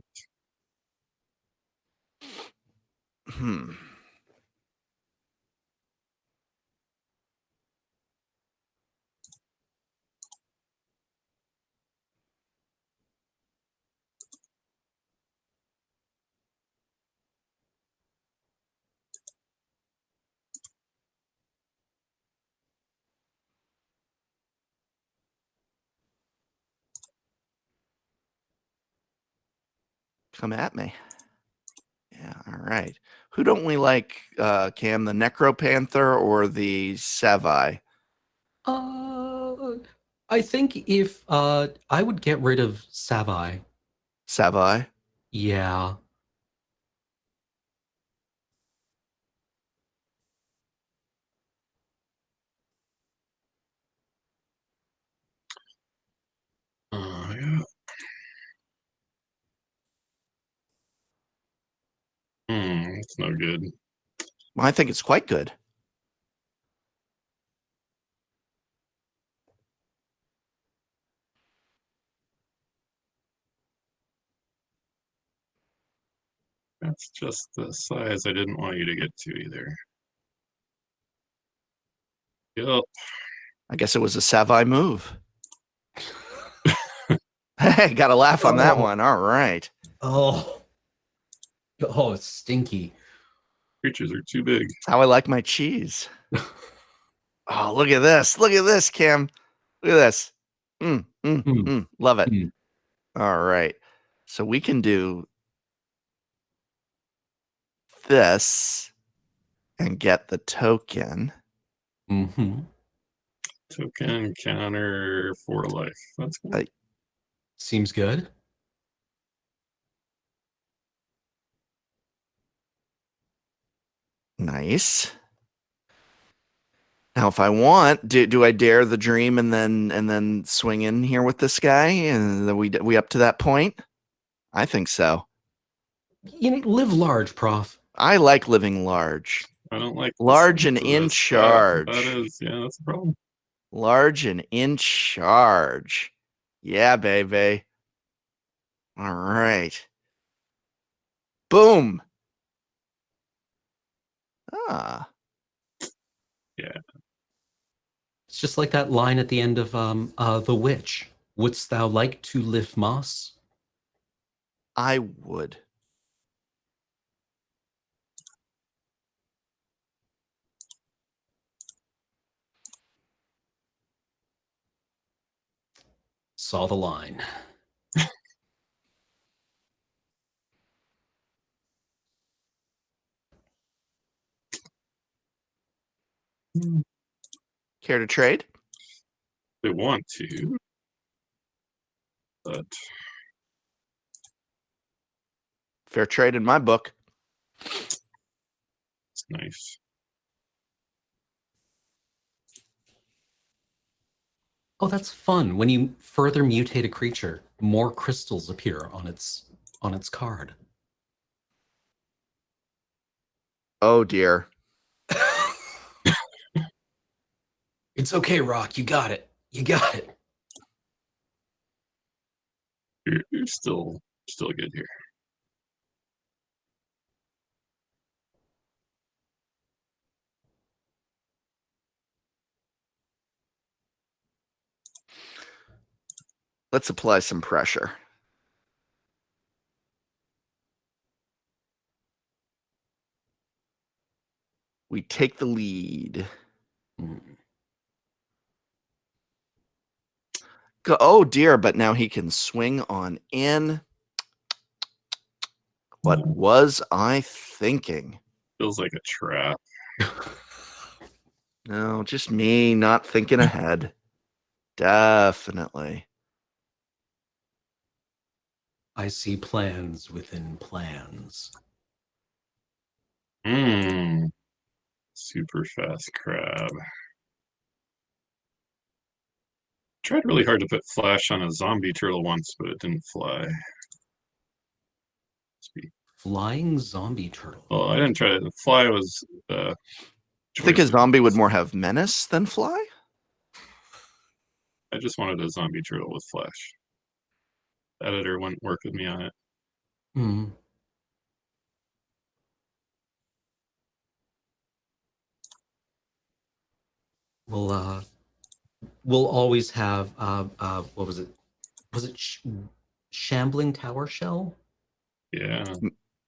Speaker 2: Come at me. Yeah, all right. Who don't we like, Cam, the Necropanther or the Savai?
Speaker 1: I think if I would get rid of Savai.
Speaker 2: Savai?
Speaker 1: Yeah.
Speaker 3: Yeah. It's no good.
Speaker 2: Well, I think it's quite good.
Speaker 3: That's just the size I didn't want you to get to either. Yep.
Speaker 2: I guess it was a Savai move. Hey, got a laugh on that one. All right.
Speaker 1: Oh, it's stinky.
Speaker 3: Creatures are too big.
Speaker 2: That's how I like my cheese. Oh, look at this. Look at this, Cam. Look at this.
Speaker 1: Hmm.
Speaker 2: Love it.
Speaker 1: Hmm.
Speaker 2: All right. So we can do this and get the token.
Speaker 1: Mm-hmm.
Speaker 3: Token counter 4 life. That's cool.
Speaker 1: Seems good.
Speaker 2: Nice. Now, if I want, do I dare the dream and then swing in here with this guy? And then we up to that point? I think so.
Speaker 1: You know, live large, Prof.
Speaker 2: I like living large.
Speaker 3: I don't like
Speaker 2: Large and in charge.
Speaker 3: That is, yeah, that's a problem.
Speaker 2: Large and in charge. Yeah, baby. All right. Boom. Ah.
Speaker 3: Yeah.
Speaker 1: It's just like that line at the end of The Witch. Wouldst thou like to lift moss?
Speaker 2: I would.
Speaker 1: Saw the line.
Speaker 2: Care to trade?
Speaker 3: They want to, but
Speaker 2: Fair trade in my book.
Speaker 3: it's nice.
Speaker 1: Oh, that's fun. When you further mutate a creature, more crystals appear on its card.
Speaker 2: Oh dear.
Speaker 1: It's okay, Rock. You got it. You got it.
Speaker 3: You're still good here.
Speaker 2: Let's apply some pressure. We take the lead. Oh dear, but now he can swing on in. What was I thinking?
Speaker 3: Feels like a trap.
Speaker 2: No, just me not thinking ahead. Definitely.
Speaker 1: I see plans within plans.
Speaker 3: Super fast crab. Tried really hard to put flash on a zombie turtle once, but it didn't fly.
Speaker 1: Flying zombie turtle.
Speaker 3: Well, I didn't try to. The fly was.
Speaker 2: I think a zombie would more have menace than fly.
Speaker 3: I just wanted a zombie turtle with flash. The editor wouldn't work with me on it.
Speaker 1: Hmm. We'll always have what was it? Was it Shambling Tower Shell?
Speaker 3: Yeah.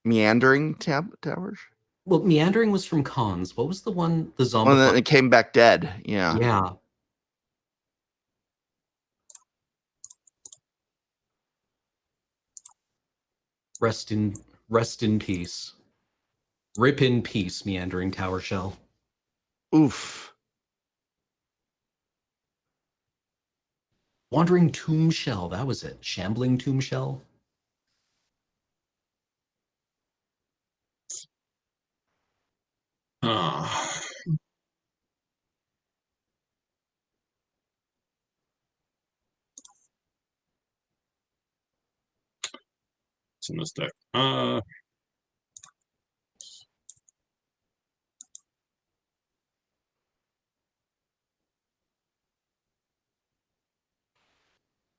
Speaker 2: Meandering towers.
Speaker 1: Well, Meandering was from Cons. What was the one? The zombie.
Speaker 2: Well, then it came back dead. Yeah.
Speaker 1: Yeah. Rest in peace. Rip in peace, Meandering Tower Shell.
Speaker 2: Oof.
Speaker 1: Wandering Tomb Shell, that was it. Shambling Tomb Shell.
Speaker 3: It's in this deck.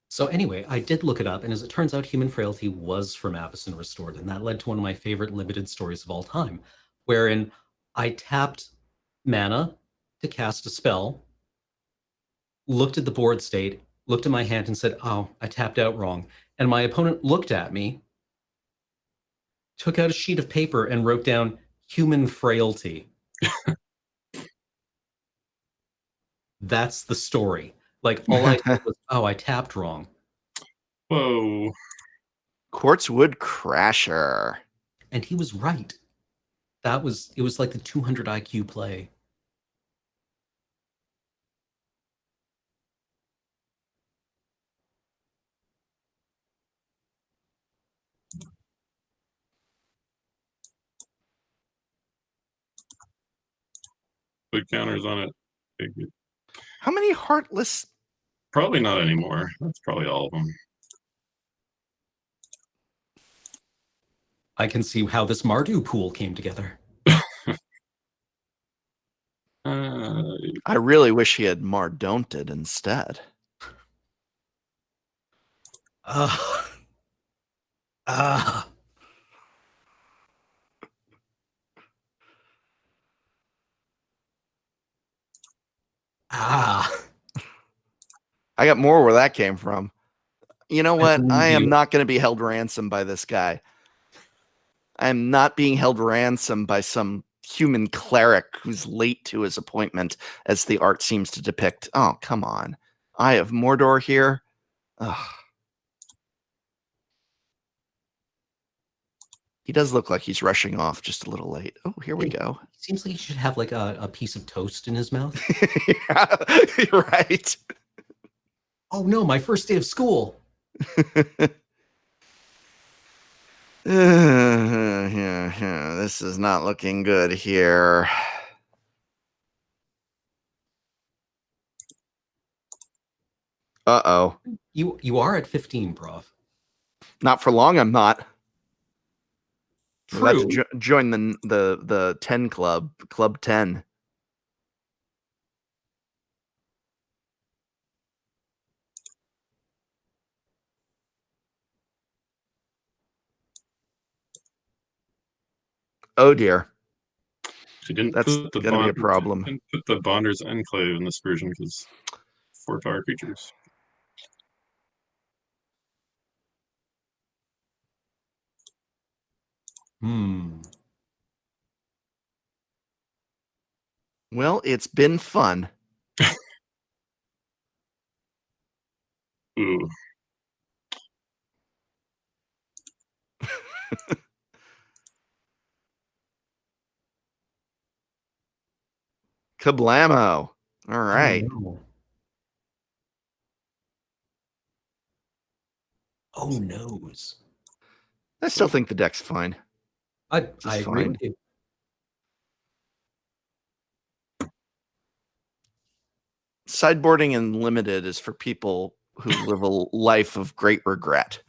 Speaker 1: So anyway, I did look it up, and as it turns out, Human Frailty was from Avacyn Restored, and that led to one of my favorite limited stories of all time, wherein I tapped mana to cast a spell, looked at the board state, looked at my hand and said, oh, I tapped out wrong. And my opponent looked at me, took out a sheet of paper and wrote down Human Frailty. That's the story. Like, all I said was, "Oh, I tapped wrong."
Speaker 3: Whoa.
Speaker 2: Quartzwood Crasher.
Speaker 1: And he was right. It was like the 200 IQ play.
Speaker 3: Put counters on it.
Speaker 2: How many Heartless?
Speaker 3: Probably not anymore. That's probably all of them.
Speaker 1: I can see how this Mardu pool came together.
Speaker 2: I really wish he had Mardonted instead.
Speaker 1: Ah. Ah. Ah.
Speaker 2: I got more where that came from. You know what?
Speaker 1: believe
Speaker 2: I am
Speaker 1: you.
Speaker 2: not going to be held ransom by this guy. I am not being held ransom by some human cleric who's late to his appointment, as the art seems to depict. Oh, come on. Eye of Mordor here. Ugh. He does look like he's rushing off just a little late. Oh, here we go.
Speaker 1: Seems like he should have like a piece of toast in his mouth.
Speaker 2: Yeah, you're right.
Speaker 1: Oh no, my first day of school.
Speaker 2: This is not looking good here. Uh-oh.
Speaker 1: You are at 15, Prof.
Speaker 2: Not for long, I'm not. I'm about
Speaker 1: True.
Speaker 2: to join the 10 club, Club 10. Oh dear.
Speaker 3: She didn't
Speaker 2: That's
Speaker 3: put the
Speaker 2: going to be a problem.
Speaker 3: Didn't put the Bonder's Enclave in this version because 4-power creatures.
Speaker 2: Well, it's been fun.
Speaker 3: Ooh.
Speaker 2: Kablamo. All right.
Speaker 1: Oh no. Oh noes.
Speaker 2: I still think the deck's fine.
Speaker 1: I agree
Speaker 2: fine.
Speaker 1: with you.
Speaker 2: Sideboarding in limited is for people who live a life of great regret.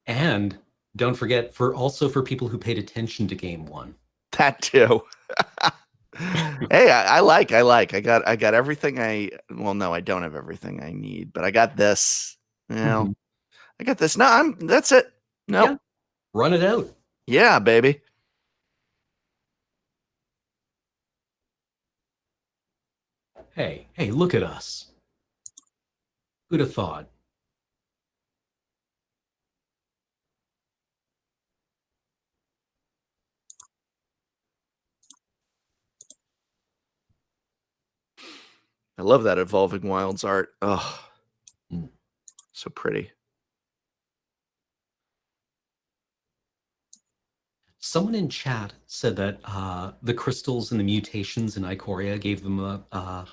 Speaker 1: And don't forget, for people who paid attention to game one.
Speaker 2: That too. Hey, I like. I got everything well, no, I don't have everything I need, but I got this. You know, I got this. No, that's it. No.
Speaker 1: Yeah. Run it out.
Speaker 2: Yeah, baby.
Speaker 1: Hey, look at us. Who'd have thought?
Speaker 2: I love that Evolving Wilds art. Oh, so pretty.
Speaker 1: Someone in chat said that the crystals and the mutations in Ikoria gave them a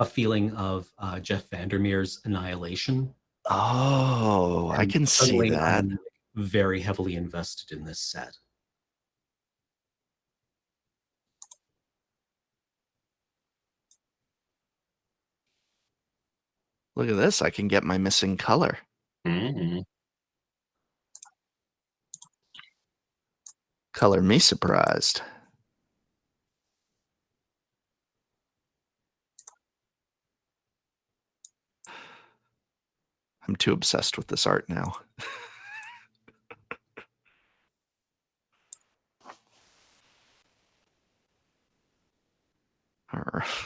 Speaker 1: feeling of Jeff Vandermeer's Annihilation.
Speaker 2: Oh, I
Speaker 1: And
Speaker 2: can see
Speaker 1: suddenly
Speaker 2: that.
Speaker 1: I'm very heavily invested in this set.
Speaker 2: Look at this. I can get my missing color.
Speaker 3: Mm-hmm.
Speaker 2: Color me surprised. I'm too obsessed with this art now.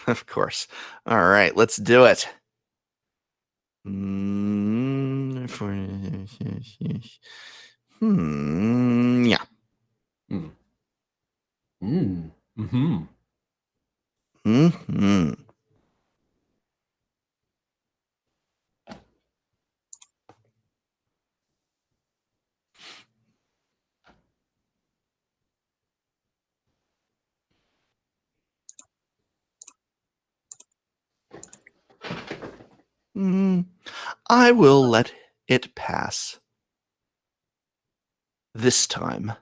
Speaker 2: Of course. All right, let's do it. Yeah. I will let it pass. This time.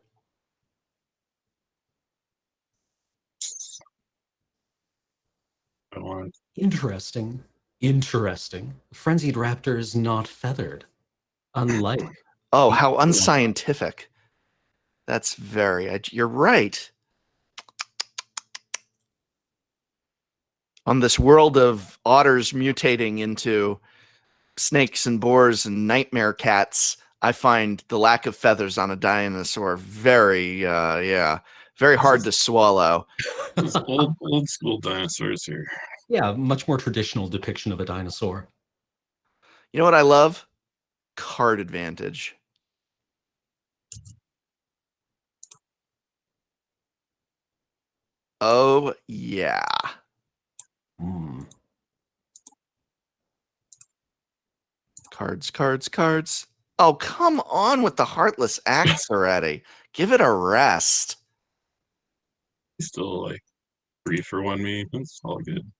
Speaker 3: I want
Speaker 1: Interesting. Interesting. Frenzied raptor is not feathered. Unlike
Speaker 2: Oh,
Speaker 1: the
Speaker 2: how
Speaker 1: other one.
Speaker 2: unscientific. That's you're right. On this world of otters mutating into snakes and boars and nightmare cats, I find the lack of feathers on a dinosaur very hard to swallow.
Speaker 3: those old school dinosaurs here.
Speaker 1: Yeah, much more traditional depiction of a dinosaur.
Speaker 2: You know what I love? Card advantage. Oh, yeah.
Speaker 1: Mm.
Speaker 2: Cards. Oh, come on with the heartless acts already. Give it a rest.
Speaker 3: He's still like 3-for-1 me. That's all good.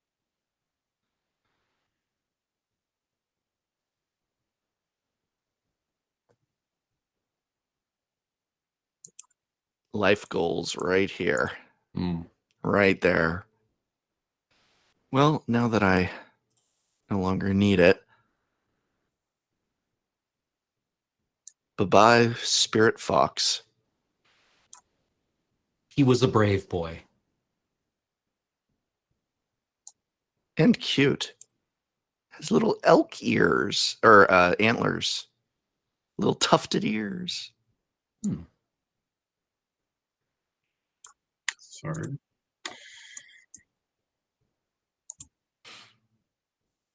Speaker 2: Life goals right here.
Speaker 1: Mm.
Speaker 2: Right there. Well, now that I no longer need it. Bye-bye, Spirit Fox.
Speaker 1: He was a brave boy.
Speaker 2: And cute. Has little elk ears, or antlers. Little tufted ears.
Speaker 1: Hmm.
Speaker 3: Sorry.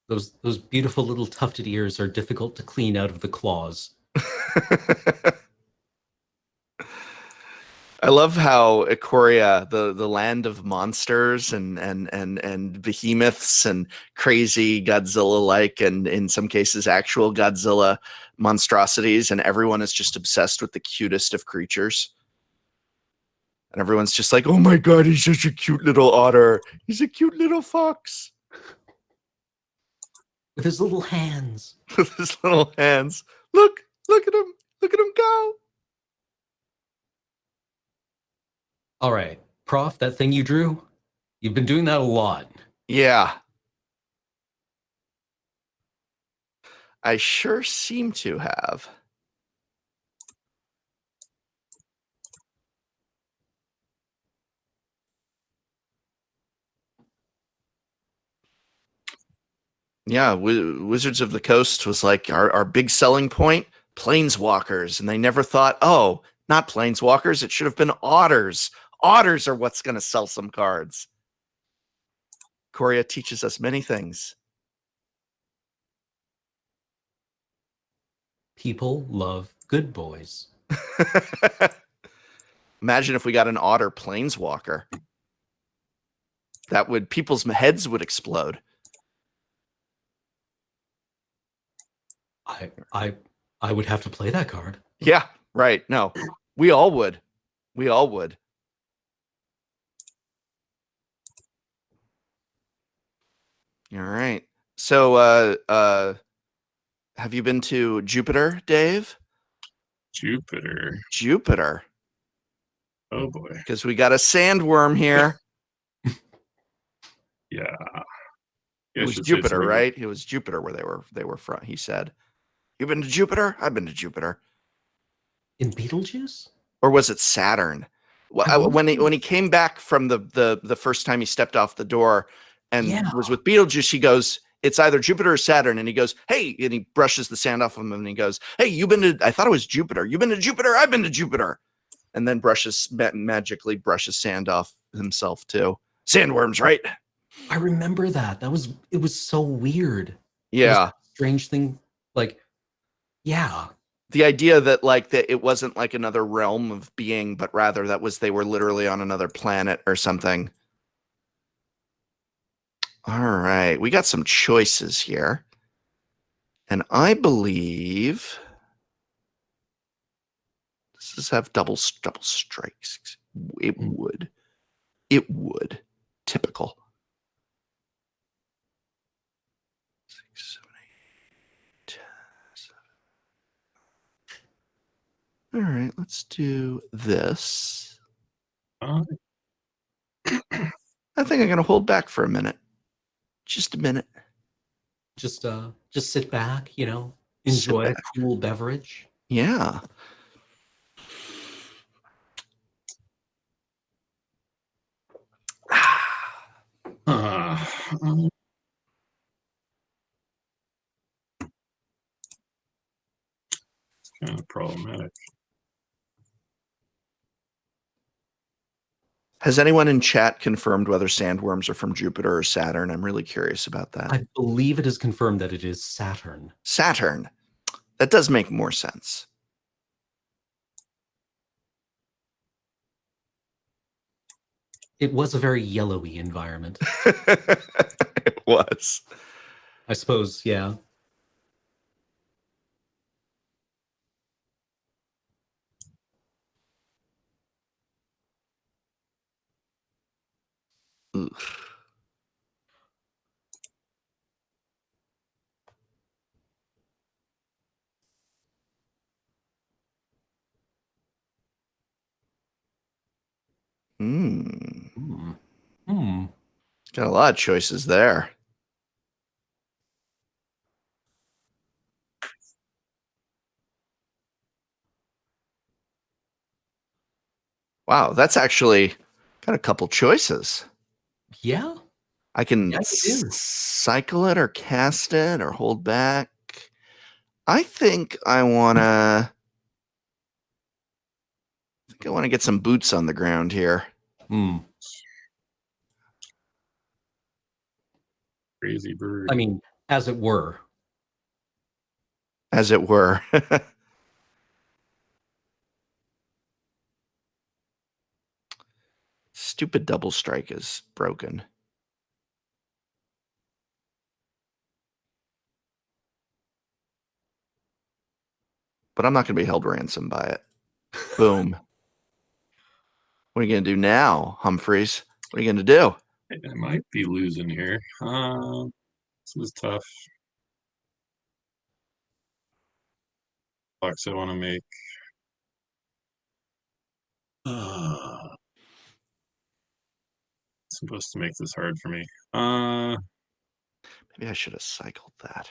Speaker 1: Those beautiful little tufted ears are difficult to clean out of the claws.
Speaker 2: I love how Ikoria, the land of monsters and behemoths and crazy Godzilla-like, and in some cases actual Godzilla monstrosities, and everyone is just obsessed with the cutest of creatures. And everyone's just like, oh my god, he's such a cute little otter. He's a cute little fox.
Speaker 1: With his little hands.
Speaker 2: With his little hands. Look at him. Look at him go.
Speaker 1: All right, Prof, that thing you drew, you've been doing that a lot.
Speaker 2: Yeah. I sure seem to have. Yeah, Wizards of the Coast was like our big selling point, planeswalkers. And they never thought, oh, not planeswalkers. It should have been otters. Otters are what's going to sell some cards. Ikoria teaches us many things.
Speaker 1: People love good boys.
Speaker 2: Imagine if we got an otter planeswalker. That would, people's heads would explode.
Speaker 1: I would have to play that card.
Speaker 2: Yeah, right. No, we all would. We all would. All right. So, have you been to Jupiter, Dave?
Speaker 3: Jupiter.
Speaker 2: Jupiter.
Speaker 3: Oh boy.
Speaker 2: Because we got a sandworm here.
Speaker 3: Yeah.
Speaker 2: It was Jupiter, right? It was Jupiter where they were from. He said, "You've been to Jupiter? I've been to Jupiter."
Speaker 1: In Beetlejuice?
Speaker 2: Or was it Saturn? When he came back from the first time he stepped off the door and was with Beetlejuice, he goes, "It's either Jupiter or Saturn." And he goes, "Hey," and he brushes the sand off of him and he goes, "Hey, you've been to, I thought it was Jupiter. You've been to Jupiter? I've been to Jupiter." And then magically brushes sand off himself too. Sandworms, right?
Speaker 1: I remember that. It was so weird.
Speaker 2: Yeah.
Speaker 1: It was a strange thing. Like, yeah.
Speaker 2: The idea that that it wasn't like another realm of being, but rather they were literally on another planet or something. All right, we got some choices here. And I believe does this have double strikes? It would. It would. Typical. 6, 7, All right, let's do this.
Speaker 3: Uh,
Speaker 2: I think I'm going to hold back for a minute. Just a minute.
Speaker 1: Just sit back,
Speaker 2: Sit
Speaker 1: enjoy a
Speaker 2: back.
Speaker 1: cool beverage.
Speaker 2: Yeah.
Speaker 3: uh, it's kind of problematic.
Speaker 2: Has anyone in chat confirmed whether sandworms are from Jupiter or Saturn? I'm really curious about that.
Speaker 1: I believe it is confirmed that it is Saturn.
Speaker 2: Saturn. That does make more sense.
Speaker 1: It was a very yellowy environment.
Speaker 2: It was.
Speaker 1: I suppose, yeah.
Speaker 2: Oof. Hmm. Got a lot of choices there. Wow, that's actually got a couple choices.
Speaker 1: Yeah.
Speaker 2: I can
Speaker 1: Yeah, you do.
Speaker 2: cycle it or cast it or hold back. I think I want to get some boots on the ground here.
Speaker 3: Crazy bird.
Speaker 1: I mean, as it were.
Speaker 2: As it were. Stupid double strike is broken. But I'm not going to be held ransom by it. Boom. What are you going to do now, Humpherys? What are you going to do?
Speaker 3: I might be losing here. This is tough. Box I want to make. Supposed to make this hard for me.
Speaker 2: Maybe I should have cycled that.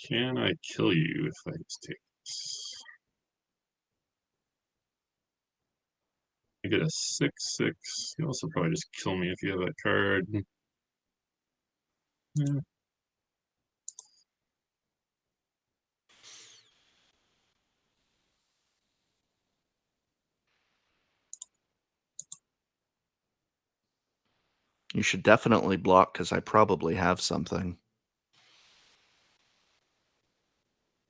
Speaker 3: Can I kill you if I just take this? You get a 6/6. You also probably just kill me if you have that card. Yeah.
Speaker 2: You should definitely block because I probably have something.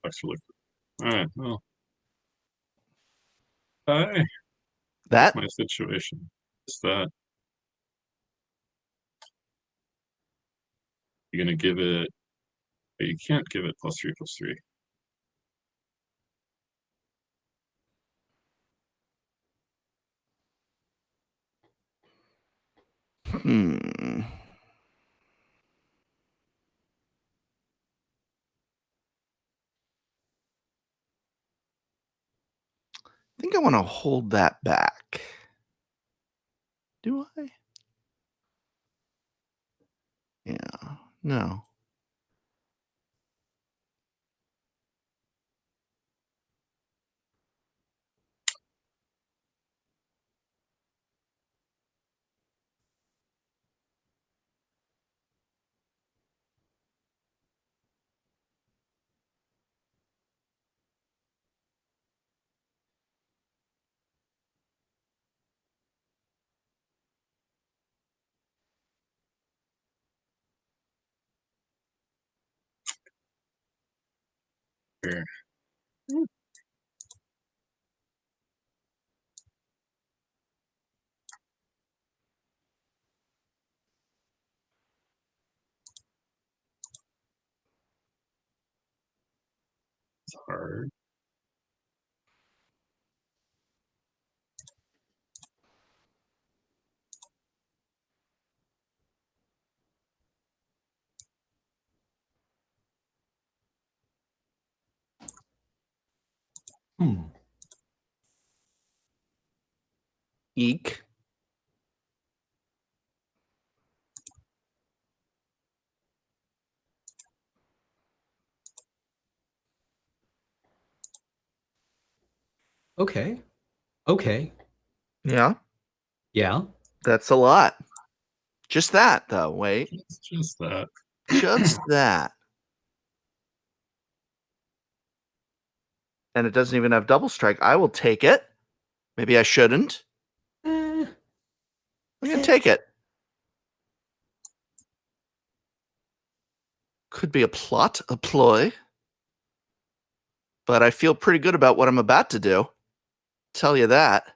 Speaker 3: Actually, all right. Well, hi. That's
Speaker 2: That
Speaker 3: my situation. Is that you're gonna give it? You can't give it +3/+3.
Speaker 2: Hmm. I think I want to hold that back. Do I? Yeah. No.
Speaker 3: Here. It's hard.
Speaker 2: Eek.
Speaker 1: Okay. Okay.
Speaker 2: Yeah.
Speaker 1: Yeah.
Speaker 2: That's a lot. Just that, though. Wait.
Speaker 3: It's just that.
Speaker 2: Just that. And it doesn't even have double strike. I will take it. Maybe I shouldn't.
Speaker 1: Eh,
Speaker 2: I'm going to take it. Could be a plot, a ploy. But I feel pretty good about what I'm about to do. Tell you that.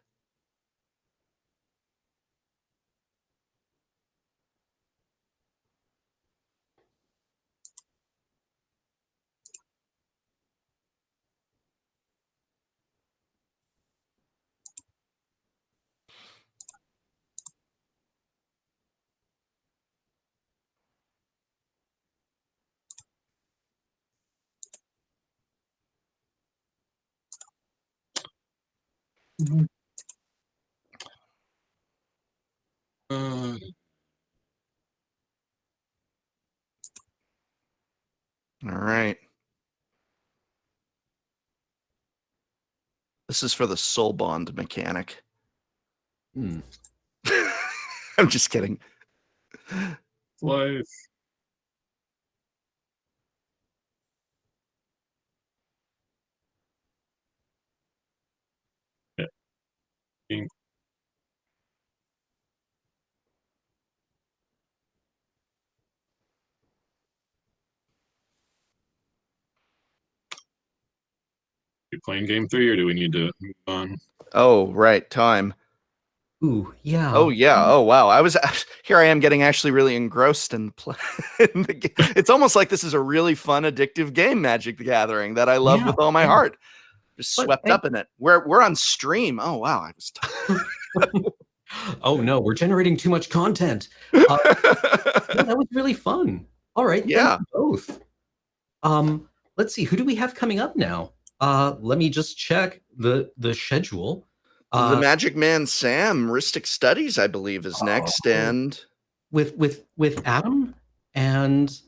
Speaker 3: Uh,
Speaker 2: All right. This is for the soul bond mechanic.
Speaker 1: hmm.
Speaker 2: I'm just kidding.
Speaker 3: life. Yeah. Being you playing game 3, or do we need to move on?
Speaker 2: Oh, right. Time.
Speaker 1: Ooh, yeah.
Speaker 2: Oh, yeah. Oh, wow. I was here. I am getting actually really engrossed in, in the game. It's almost like this is a really fun, addictive game, Magic the Gathering, that I love
Speaker 1: Yeah,
Speaker 2: with all my
Speaker 1: yeah.
Speaker 2: heart. Just
Speaker 1: But,
Speaker 2: swept up in it. We're on stream. Oh, wow. I was.
Speaker 1: Oh no, we're generating too much content. Yeah, that was really fun. All right, thank
Speaker 2: Yeah.
Speaker 1: you both. Let's see, who do we have coming up now? Let me just check the schedule.
Speaker 2: The Magic Man Sam, Ristic Studies, I believe, is next,
Speaker 1: Oh.
Speaker 2: and
Speaker 1: with Adam and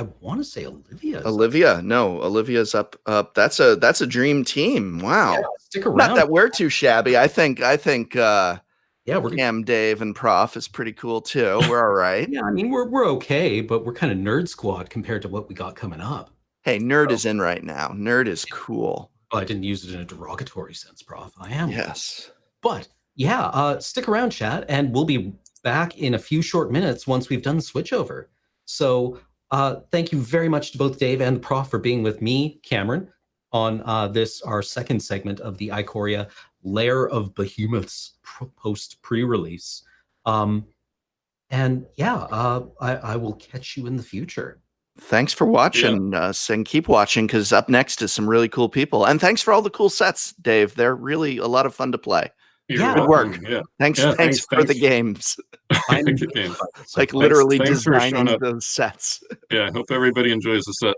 Speaker 1: I want to say Olivia.
Speaker 2: Olivia. No, Olivia's up. That's a dream team. Wow.
Speaker 1: Yeah, stick
Speaker 2: Not
Speaker 1: around.
Speaker 2: that we're too shabby. I think
Speaker 1: Yeah, we're
Speaker 2: Cam, Dave, and Prof is pretty cool too. We're all right.
Speaker 1: yeah. I mean, we're okay, but we're kind of nerd squad compared to what we got coming up.
Speaker 2: Hey, Nerd is in right now. Nerd is cool.
Speaker 1: Well, I didn't use it in a derogatory sense, Prof. I am.
Speaker 2: Yes.
Speaker 1: But yeah, stick around, chat, and we'll be back in a few short minutes once we've done the switchover. So thank you very much to both Dave and the Prof for being with me, Cameron, on this, our second segment of the Ikoria Lair of Behemoths post-pre-release. And yeah, I will catch you in the future.
Speaker 2: Thanks for watching us, and keep watching, because up next is some really cool people. And thanks for all the cool sets, Dave. They're really a lot of fun to play.
Speaker 3: You're
Speaker 2: Good
Speaker 3: welcome.
Speaker 2: work.
Speaker 3: Yeah.
Speaker 2: Thanks for the games.
Speaker 1: I'm
Speaker 3: Good games.
Speaker 2: Like literally
Speaker 3: Thanks for showing
Speaker 2: designing
Speaker 3: up.
Speaker 2: those sets.
Speaker 3: Yeah, I hope everybody enjoys the set.